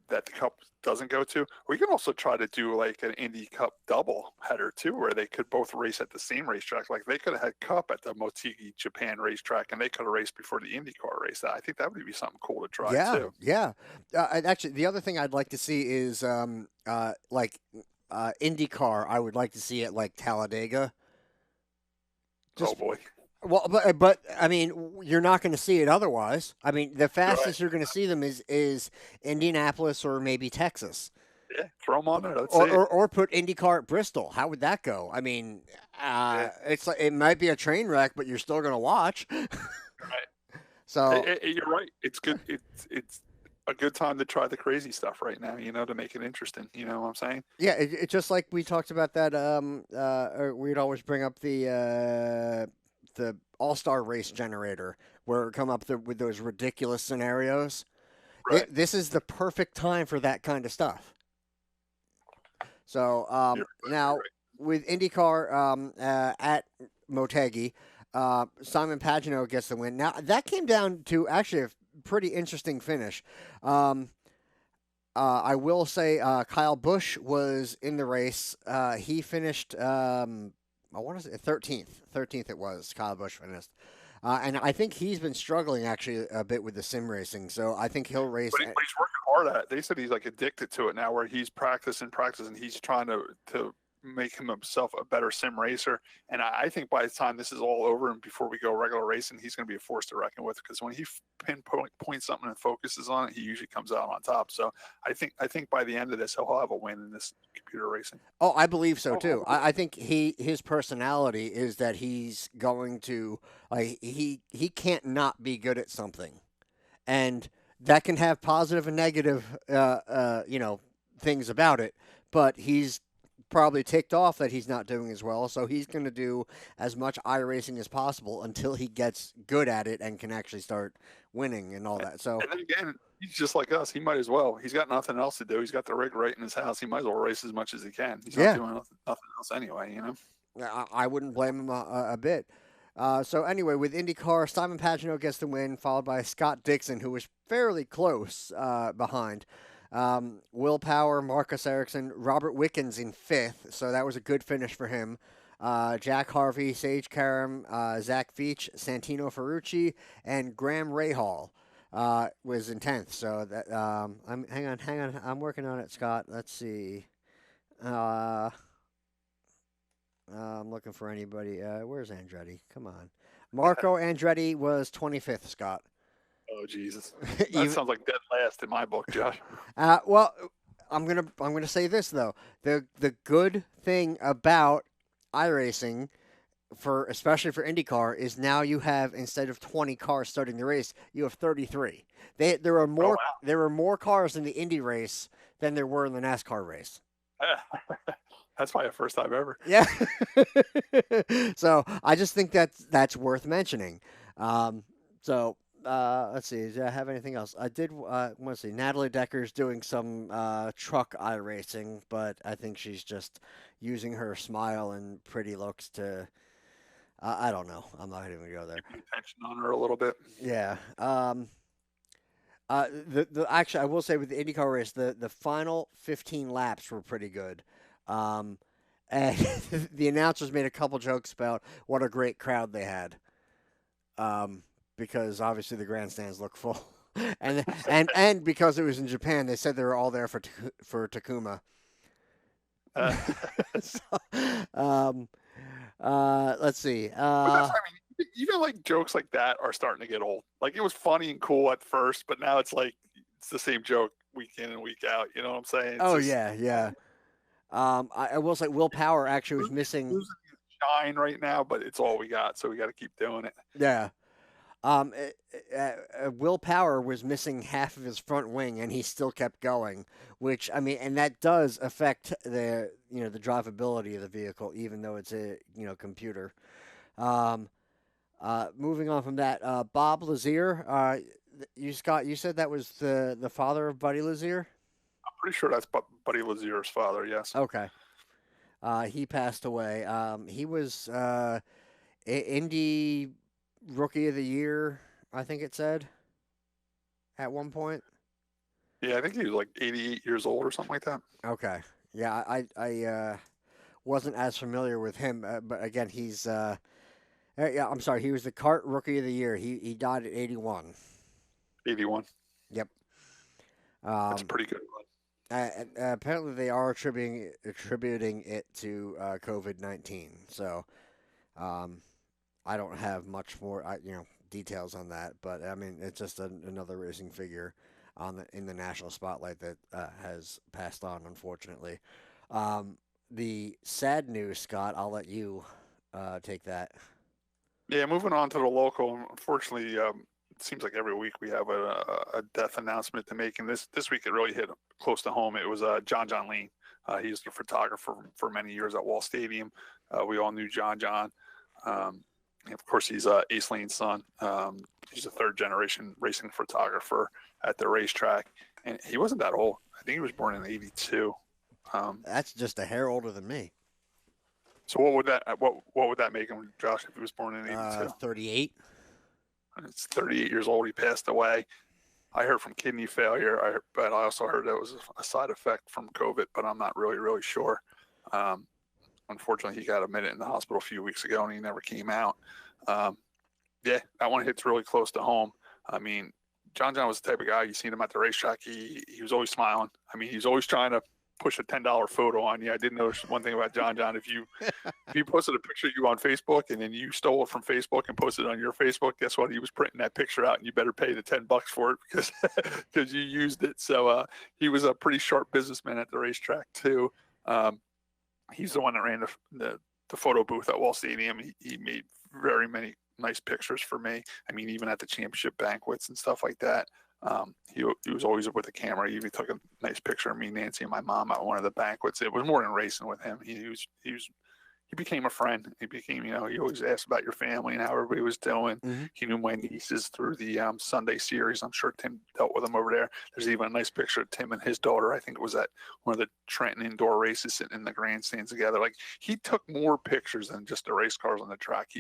that the Cup doesn't go to. We can also try to do like an Indy Cup double header too, where they could both race at the same racetrack. Like they could have had Cup at the Motegi Japan racetrack, and they could have raced before the IndyCar race. I think that would be something cool to try too. Yeah. And actually, the other thing I'd like to see is IndyCar. I would like to see it like Talladega. Oh boy. Well, but I mean, you're not going to see it otherwise. I mean, the fastest you're going to see them is Indianapolis or maybe Texas. Yeah, throw them on there. Or put IndyCar at Bristol. How would that go? I mean, it's like it might be a train wreck, but you're still going to watch. Right. So you're right. It's good. It's a good time to try the crazy stuff right now. To make it interesting. You know what I'm saying? Yeah, it's just like we talked about that. We'd always bring up the All-Star race generator where it come up with those ridiculous scenarios. Right. This is the perfect time for that kind of stuff. So now with IndyCar at Motegi, Simon Pagenaud gets the win. Now that came down to actually a pretty interesting finish. I will say Kyle Busch was in the race. He finished I want to say 13th. 13th it was. Kyle Busch finished. And I think he's been struggling actually a bit with the sim racing. So I think he'll race. But he's working hard at it. They said he's like addicted to it now, where he's practicing. He's trying to make himself a better sim racer. And I think by the time this is all over and before we go regular racing, he's going to be a force to reckon with, because when he pinpoints something and focuses on it, he usually comes out on top. So I think by the end of this, he'll have a win in this computer racing. Oh, I believe so too. I think his personality is that he's going to he can't not be good at something, and that can have positive and negative things about it. But he's probably ticked off that he's not doing as well, so he's going to do as much iRacing as possible until he gets good at it and can actually start winning and all that. So, and then again, he's just like us. He might as well. He's got nothing else to do. He's got the rig right in his house. He might as well race as much as he can. He's not doing nothing else anyway. I wouldn't blame him a bit. So anyway, with IndyCar, Simon Pagenaud gets the win, followed by Scott Dixon, who was fairly close behind. Will Power, Marcus Ericsson, Robert Wickens in 5th, so that was a good finish for him. Jack Harvey, Sage Karam, Zach Veach, Santino Ferrucci, and Graham Rahal was in 10th. So that hang on, I'm working on it, Scott. Let's see. I'm looking for anybody. Where's Andretti? Come on, Marco Andretti was 25th, Scott. Oh Jesus, that sounds like dead last in my book, Josh. Well, I'm gonna say this though. The good thing about iRacing, especially for IndyCar, is now you have, instead of 20 cars starting the race, you have 33. There are more there were more cars in the Indy race than there were in the NASCAR race. That's probably a first time ever. Yeah. So I just think that's worth mentioning. Let's see. Do I have anything else? I did want to see Natalie Decker's doing some truck iRacing, but I think she's just using her smile and pretty looks to. I don't know. I'm not even gonna go there. Attention on her a little bit. Yeah. Actually, I will say with the IndyCar race, the final 15 laps were pretty good. And the announcers made a couple jokes about what a great crowd they had. Because obviously the grandstands look full, and because it was in Japan, they said they were all there for Takuma. So, let's see. But that's, I mean, even like jokes like that are starting to get old. Like it was funny and cool at first, but now it's like it's the same joke week in and week out. You know what I'm saying? It's just, yeah. I will say Will Power actually was missing. losing his shine right now, but it's all we got, so we got to keep doing it. Yeah. Will Power was missing half of his front wing, and he still kept going. Which I mean, and that does affect the the drivability of the vehicle, even though it's a computer. Moving on from that, Bob Lazier. You said that was the father of Buddy Lazier. I'm pretty sure that's Buddy Lazier's father. Yes. Okay. He passed away. He was Indy Rookie of the Year, I think it said, at one point. Yeah, I think he was like 88 years old or something like that. Okay. Yeah, I wasn't as familiar with him, but again, he's yeah, I'm sorry, he was the Kart Rookie of the Year. He died at 81. 81. Yep. That's pretty good. Apparently, they are attributing it to COVID-19. So, I don't have much more, details on that. But I mean, it's just another racing figure in the national spotlight that has passed on, unfortunately. The sad news, Scott. I'll let you take that. Yeah, moving on to the local. Unfortunately, it seems like every week we have a death announcement to make, and this week it really hit close to home. It was John Lean. He was the photographer for many years at Wall Stadium. We all knew John. Of course, he's Ace Lane's son. He's a third-generation racing photographer at the racetrack, and he wasn't that old. I think he was born in '82. That's just a hair older than me. So what would that make him, Josh, if he was born in '82? 38. It's 38 years old. He passed away. I heard from kidney failure, but I also heard that was a side effect from COVID, but I'm not really sure. Unfortunately, he got admitted in the hospital a few weeks ago, and he never came out. Yeah, that one hits really close to home. I mean, John was the type of guy, you seen him at the racetrack, he was always smiling. I mean, he's always trying to push a $10 photo on you. I did notice one thing about John. If you posted a picture of you on Facebook and then you stole it from Facebook and posted it on your Facebook, guess what? He was printing that picture out, and you better pay the $10 for it because you used it. So he was a pretty sharp businessman at the racetrack too. He's the one that ran the photo booth at Wall Stadium. He made very many nice pictures for me. I mean, even at the championship banquets and stuff like that. He was always with the camera. He even took a nice picture of me, Nancy, and my mom at one of the banquets. It was more than racing with him. He became a friend. He became, he always asked about your family and how everybody was doing. Mm-hmm. He knew my nieces through the Sunday series. I'm sure Tim dealt with them over there. There's even a nice picture of Tim and his daughter. I think it was at one of the Trenton indoor races sitting in the grandstands together. Like, he took more pictures than just the race cars on the track.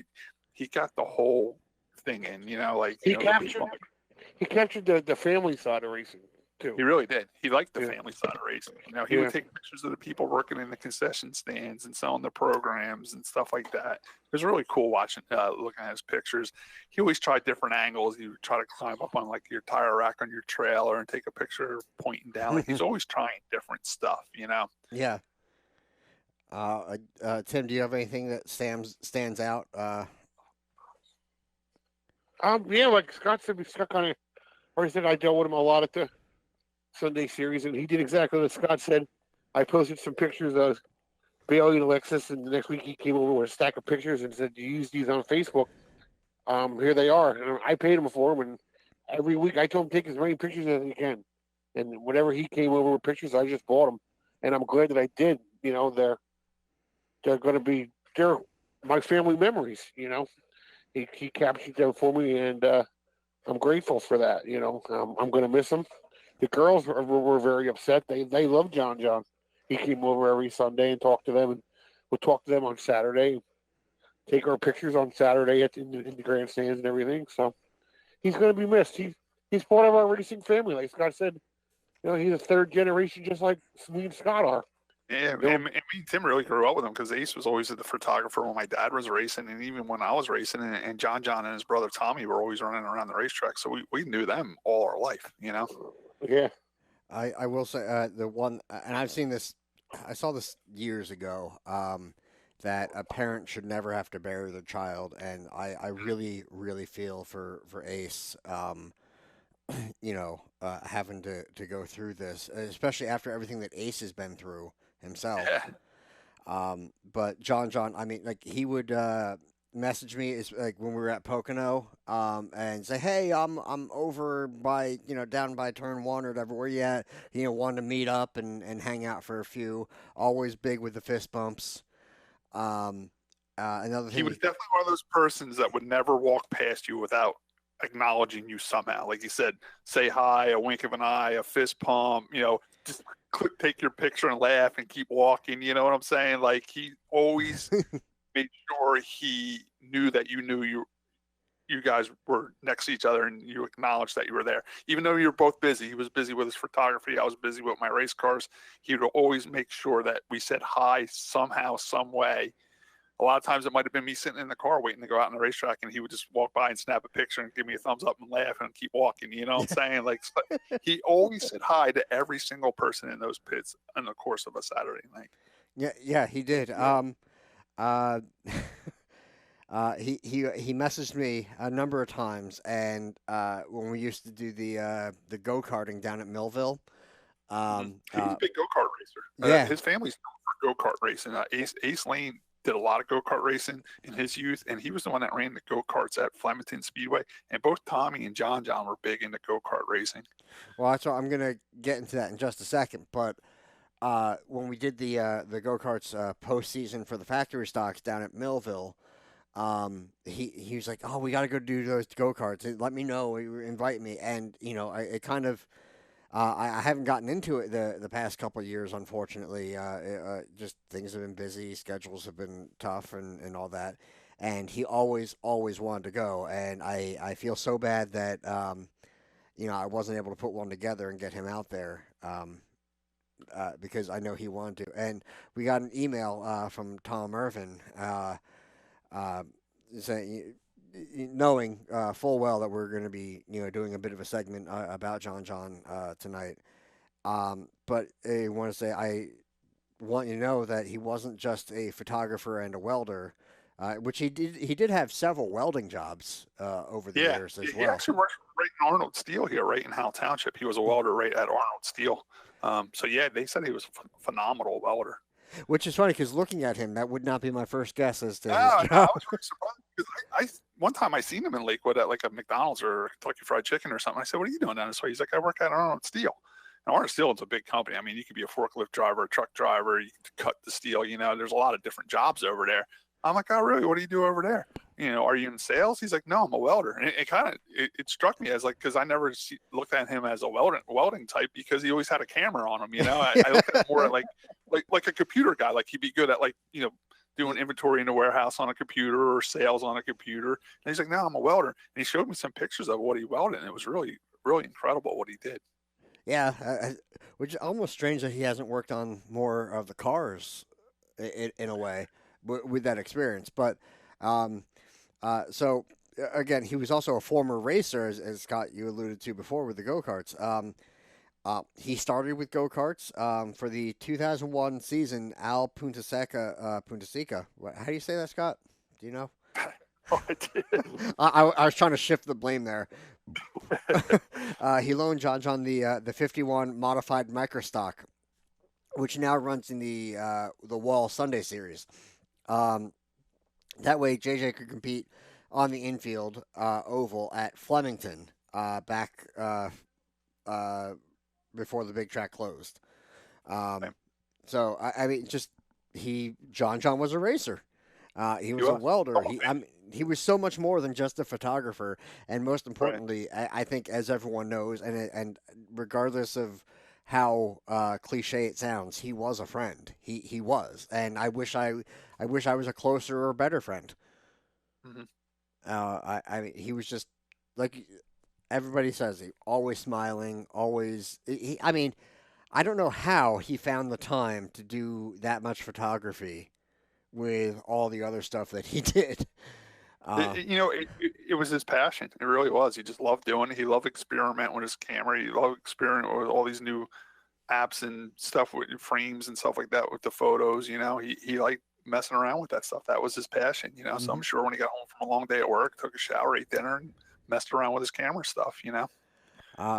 He got the whole thing in, He captured the family side of racing too. He really did. He liked the family side of racing. He would take pictures of the people working in the concession stands and selling the programs and stuff like that. It was really cool watching, looking at his pictures. He always tried different angles. He would try to climb up on like your tire rack on your trailer and take a picture pointing down. Like, he's always trying different stuff, Yeah. Tim, do you have anything that stands out? Yeah, like Scott said, we stuck on it. Or he said I dealt with him a lot at the Sunday series, and he did exactly what Scott said. I posted some pictures of Bailey and Alexis, and the next week he came over with a stack of pictures and said, "You use these on Facebook." Here they are. And I paid him for them, and every week I told him to take as many pictures as he can. And whenever he came over with pictures, I just bought them, and I'm glad that I did. They're going to be my family memories. He captured them for me, and I'm grateful for that. I'm going to miss him. The girls were very upset. They love John. He came over every Sunday and talked to them, and would talk to them on Saturday, take our pictures on Saturday in the grandstands and everything. So he's going to be missed. He's part of our racing family. Like Scott said, he's a third generation, just like me and Scott are. Yeah, and me and Tim really grew up with him because Ace was always the photographer when my dad was racing, and even when I was racing, and John and his brother Tommy were always running around the racetrack, so we knew them all our life, Yeah. I will say the one, and I've seen this I saw this years ago. That a parent should never have to bury their child, and I really, really feel for Ace. Having to go through this, especially after everything that Ace has been through himself. Yeah. But John, I mean, like he would message me is like when we were at Pocono, and say, "Hey, I'm over by down by turn one or whatever. Where you at? Wanted to meet up and hang out for a few. Always big with the fist bumps. Another thing He was definitely one of those persons that would never walk past you without acknowledging you somehow. Like you said, say hi, a wink of an eye, a fist pump, just take your picture and laugh and keep walking. You know what I'm saying? Like he always made sure he knew that you knew you guys were next to each other and you acknowledged that you were there. Even though you're both busy, he was busy with his photography. I was busy with my race cars. He would always make sure that we said hi somehow, some way. A lot of times it might have been me sitting in the car waiting to go out on the racetrack, and he would just walk by and snap a picture and give me a thumbs up and laugh and keep walking. You know what I'm saying? Like he always said hi to every single person in those pits in the course of a Saturday night. Yeah, he did. He messaged me a number of times, and when we used to do the go-karting down at Millville. He's a big go-kart racer. Yeah. His family's known for go-kart racing. Ace Lane did a lot of go-kart racing in his youth, and he was the one that ran the go-karts at Flemington Speedway. And both Tommy and John were big into go-kart racing. Well, that's what I'm going to get into that in just a second. But when we did the go-karts postseason for the factory stocks down at Millville, he was like, "Oh, we got to go do those go-karts. Let me know. Invite me." And it kind of. I haven't gotten into it the past couple of years, unfortunately. Just things have been busy, schedules have been tough, and all that. And he always wanted to go, and I feel so bad that I wasn't able to put one together and get him out there because I know he wanted to. And we got an email from Tom Irvin saying, knowing full well that we're going to be doing a bit of a segment about John tonight, but I want to say I want you to know that he wasn't just a photographer and a welder, which he did have several welding jobs over the years as well. He actually worked right in Arnold Steel here, right in Howell Township. He was a welder right at Arnold Steel. So yeah, they said he was a phenomenal welder. Which is funny because looking at him, that would not be my first guess as to. I was very surprised because one time I seen him in Lakewood at like a McDonald's or a Kentucky Fried Chicken or something. I said, "What are you doing down this way?" He's like, "I work at Arnold Steel." And Arnold Steel is a big company. I mean, you could be a forklift driver, a truck driver, you can cut the steel. There's a lot of different jobs over there. I'm like, "Oh, really? What do you do over there? Are you in sales?" He's like, "No, I'm a welder." And it struck me as like, because I never looked at him as a welding type because he always had a camera on him. I look at him more like a computer guy. Like he'd be good at doing inventory in a warehouse on a computer or sales on a computer. And he's like, "No, I'm a welder." And he showed me some pictures of what he welded, and it was really, really incredible what he did. Yeah, which is almost strange that he hasn't worked on more of the cars in a way with that experience. But so again, he was also a former racer, as Scott, you alluded to before with the go-karts. He started with go-karts for the 2001 season. Al Puntaseca. How do you say that, Scott? Do you know? Oh, I did. I was trying to shift the blame there. He loaned John the 51 modified microstock, which now runs in the Wall Sunday Series. That way, JJ could compete on the infield oval at Flemington back before the big track closed. So I mean, John was a racer. He was a welder. He was so much more than just a photographer, and most importantly, right. I think, as everyone knows, and regardless of how cliche it sounds, he was a friend. He was, and I wish I was a closer or better friend. Mm-hmm. I mean, he was just like everybody says, he always smiling, always. I mean, I don't know how he found the time to do that much photography with all the other stuff that he did. It was his passion. It really was. He just loved doing it. He loved experimenting with his camera. He loved experimenting with all these new apps and stuff with frames and stuff like that with the photos. He liked messing around with that stuff. That was his passion. So I'm sure when he got home from a long day at work, took a shower, ate dinner, and messed around with his camera stuff.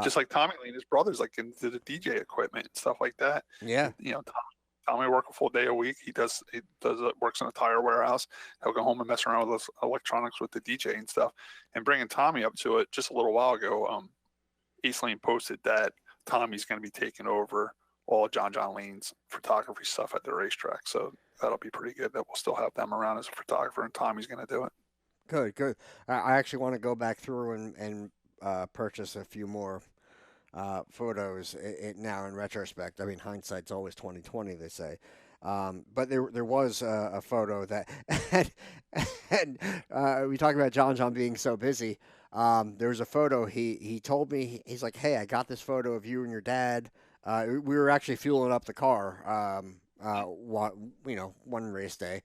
Just like Tommy Lee and his brothers, like into the DJ equipment and stuff like that. Yeah. Tommy work a full day a week. He works in a tire warehouse. He'll go home and mess around with electronics with the DJ and stuff. And bringing Tommy up to it just a little while ago, East Lane posted that Tommy's going to be taking over all of John Lane's photography stuff at the racetrack. So that'll be pretty good that we'll still have them around as a photographer, and Tommy's going to do it. Good. I actually want to go back through and purchase a few more photos now in retrospect. I mean, hindsight's always 20/20, they say. But there was a photo that, and we talk about John being so busy. There was a photo he told me, he's like, hey, I got this photo of you and your dad. We were actually fueling up the car, one race day,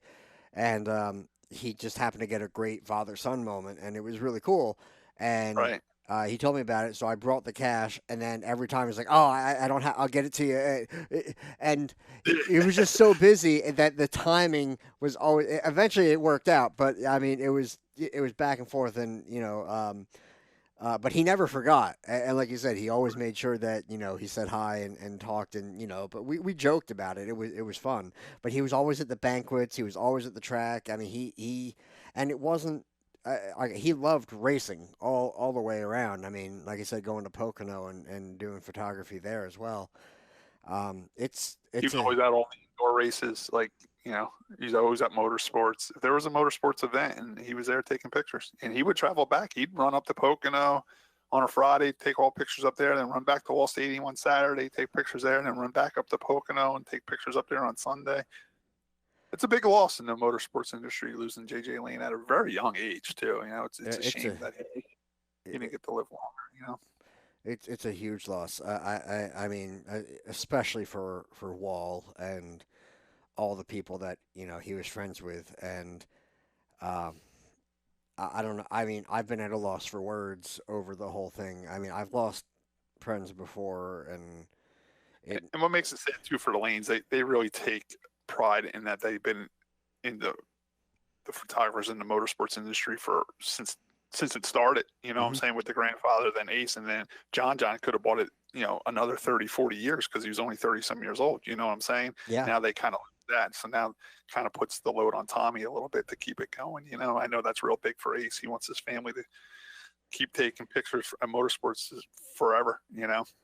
and he just happened to get a great father-son moment, and it was really cool. And right. He told me about it, so I brought the cash, and then every time he's like, "Oh, I don't have. I'll get it to you," and it was just so busy that the timing was always. Eventually, it worked out, but I mean, it was back and forth, and but he never forgot, and like you said, he always made sure that he said hi and talked, and but we joked about it. It was fun, but he was always at the banquets. He was always at the track. I mean, he and it wasn't. He loved racing all the way around. I mean, like I said, going to Pocono and doing photography there as well. He was always at all the indoor races. Like, he's always at motorsports. If there was a motorsports event and he was there taking pictures, and he would travel back, he'd run up to Pocono on a Friday, take all pictures up there, then run back to Wall Stadium on Saturday, take pictures there, and then run back up to Pocono and take pictures up there on Sunday. It's a big loss in the motorsports industry, losing J.J. Lane at a very young age, too. It's a shame that he didn't get to live longer, It's a huge loss. I mean, especially for Wall and all the people that, he was friends with. And I don't know. I mean, I've been at a loss for words over the whole thing. I mean, I've lost friends before. And what makes it sad, too, for the Lanes, they really take pride in that they've been in the photographers in the motorsports industry since it started, what I'm saying, with the grandfather, then Ace, and then John could have bought it, another 30, 40 years because he was only 30 some years old. You know what I'm saying? Yeah. Now they kind of that. So now kind of puts the load on Tommy a little bit to keep it going. I know that's real big for Ace. He wants his family to keep taking pictures at motorsports forever,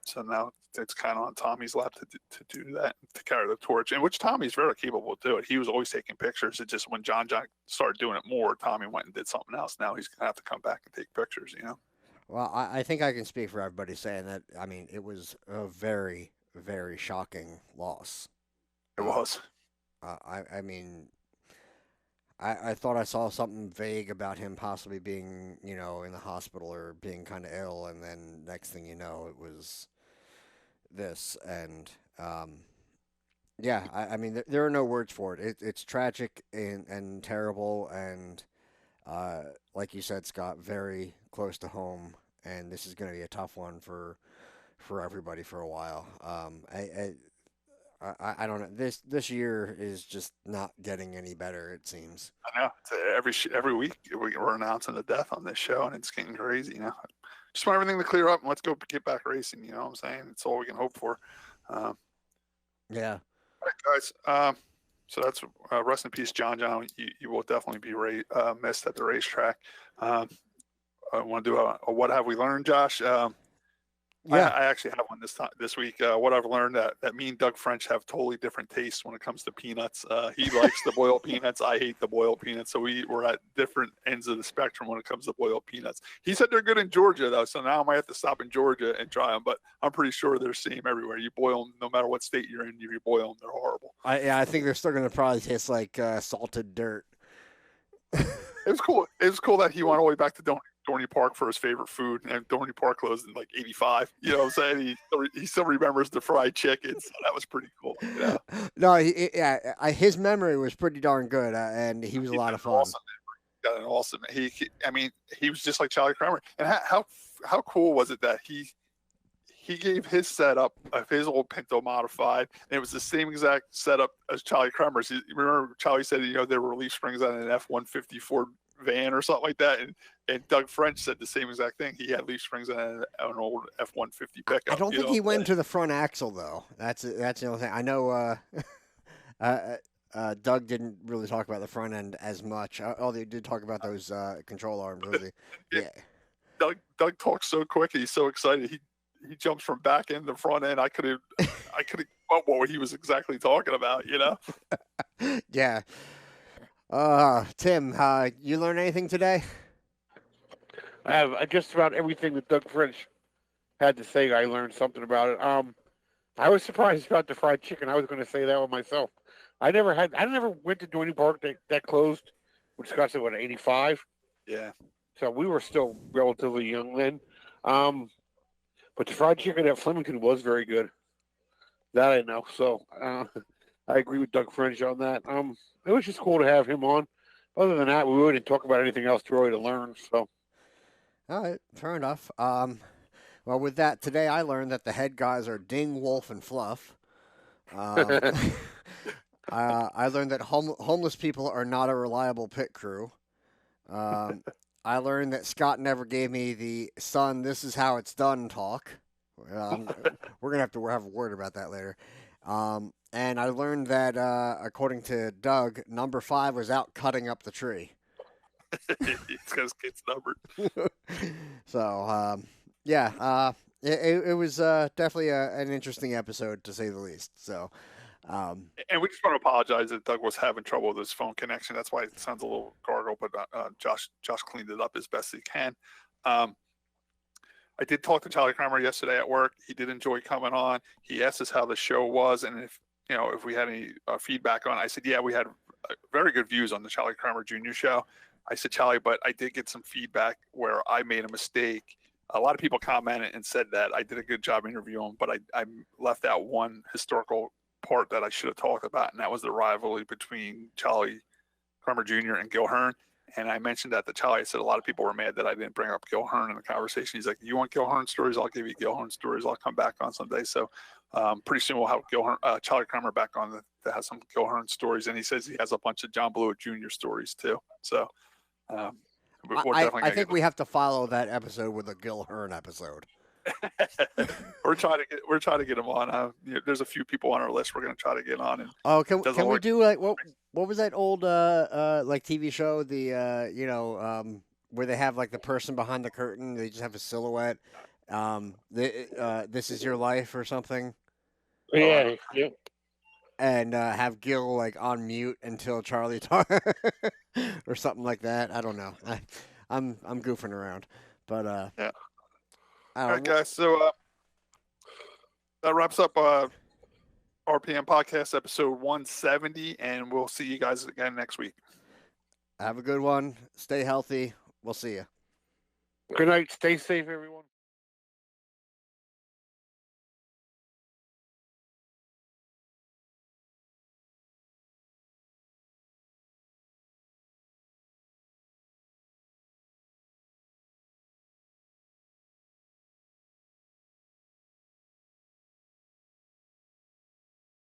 So now it's kind of on Tommy's lap to do that, to carry the torch, and which Tommy's very capable to do it. He was always taking pictures. It just when John started doing it more, Tommy went and did something else. Now he's gonna have to come back and take pictures, Well, I think I can speak for everybody saying that. I mean, it was a very, very shocking loss. It was. I mean, I thought I saw something vague about him possibly being, in the hospital or being kind of ill, and then next thing you know, it was this. And I mean, there are no words for it. It's tragic and terrible, and like you said, Scott, very close to home, and this is going to be a tough one for everybody for a while. I don't know. This year is just not getting any better, it seems. I know. Every week we're announcing a death on this show, and it's getting crazy. Just want everything to clear up, and let's go get back racing. You know what I'm saying? It's all we can hope for. Yeah. All right, guys. So that's rest in peace, John. You will definitely be missed at the racetrack. I want to do a what have we learned, Josh? Yeah. I actually have one this week. What I've learned that me and Doug French have totally different tastes when it comes to peanuts. He likes the boiled peanuts. I hate the boiled peanuts. So we're at different ends of the spectrum when it comes to boiled peanuts. He said they're good in Georgia though, so now I might have to stop in Georgia and try them. But I'm pretty sure they're the same everywhere. You boil them, no matter what state you're in. You boil them, they're horrible. I think they're still going to probably taste like salted dirt. It was cool. It was cool that he went all the way back to Dorney Park for his favorite food, and Dorney Park closed in like '85. You know what I'm saying? He still remembers the fried chicken, so that was pretty cool. Yeah. No, his memory was pretty darn good, and he was a lot of fun. Awesome. Got an awesome. He was just like Charlie Kramer. And how cool was it that he he gave his setup of his old Pinto modified, and it was the same exact setup as Charlie Kremer's. Remember, Charlie said, there were leaf springs on an F-150 Ford van or something like that, and Doug French said the same exact thing. He had leaf springs on an old F-150 pickup. I don't think he went to the front axle though. That's the only thing. I know. Doug didn't really talk about the front end as much. Oh, they did talk about those control arms. Yeah. Doug talks so quick. He's so excited. He jumps from back end to front end. I could have what he was exactly talking about. Yeah. Tim, you learn anything today? I have just about everything that Doug French had to say. I learned something about it. I was surprised about the fried chicken. I was going to say that one myself. I never went to Dorney Park that closed, which got to 85. Yeah. So we were still relatively young then. But the fried chicken at Flemington was very good. That I know. So I agree with Doug French on that. It was just cool to have him on. Other than that, we really didn't talk about anything else really to learn. So. All right, fair enough. Well, with that, today I learned that the head guys are Ding, Wolf, and Fluff. I learned that homeless people are not a reliable pit crew. I learned that Scott never gave me the "son, this is how it's done" talk. We're gonna have to have a word about that later. And I learned that according to Doug, number 5 was out cutting up the tree. It's because it's numbered. So it was definitely an interesting episode to say the least. So. And we just want to apologize that Doug was having trouble with his phone connection. That's why it sounds a little gargled, but Josh cleaned it up as best he can. I did talk to Charlie Kramer yesterday at work. He did enjoy coming on. He asked us how the show was and if we had any feedback on it. I said, yeah, we had very good views on the Charlie Kramer Jr. show. I said, Charlie, but I did get some feedback where I made a mistake. A lot of people commented and said that I did a good job interviewing, but I left out one historical part that I should have talked about, and that was the rivalry between Charlie Kramer Jr. and Gil Hearn. And I mentioned that to Charlie. I said a lot of people were mad that I didn't bring up Gil Hearn in the conversation. He's like, "You want Gil Hearn stories? I'll give you Gil Hearn stories. I'll come back on someday." So pretty soon we'll have Charlie Kramer back on to have some Gil Hearn stories. And he says he has a bunch of John Blewett Jr. stories too. So I think we have to follow that episode with a Gil Hearn episode. we're trying to get him on. There's a few people on our list we're going to try to get on. And can we do like what was that old like TV show where they have like the person behind the curtain, they just have a silhouette. This Is Your Life or something. Yeah. And have Gil like on mute until Charlie talks or something like that. I don't know. I'm goofing around, but yeah. All right, guys. So that wraps up RPM Podcast episode 170, and we'll see you guys again next week. Have a good one. Stay healthy. We'll see you. Good night. Stay safe, everyone.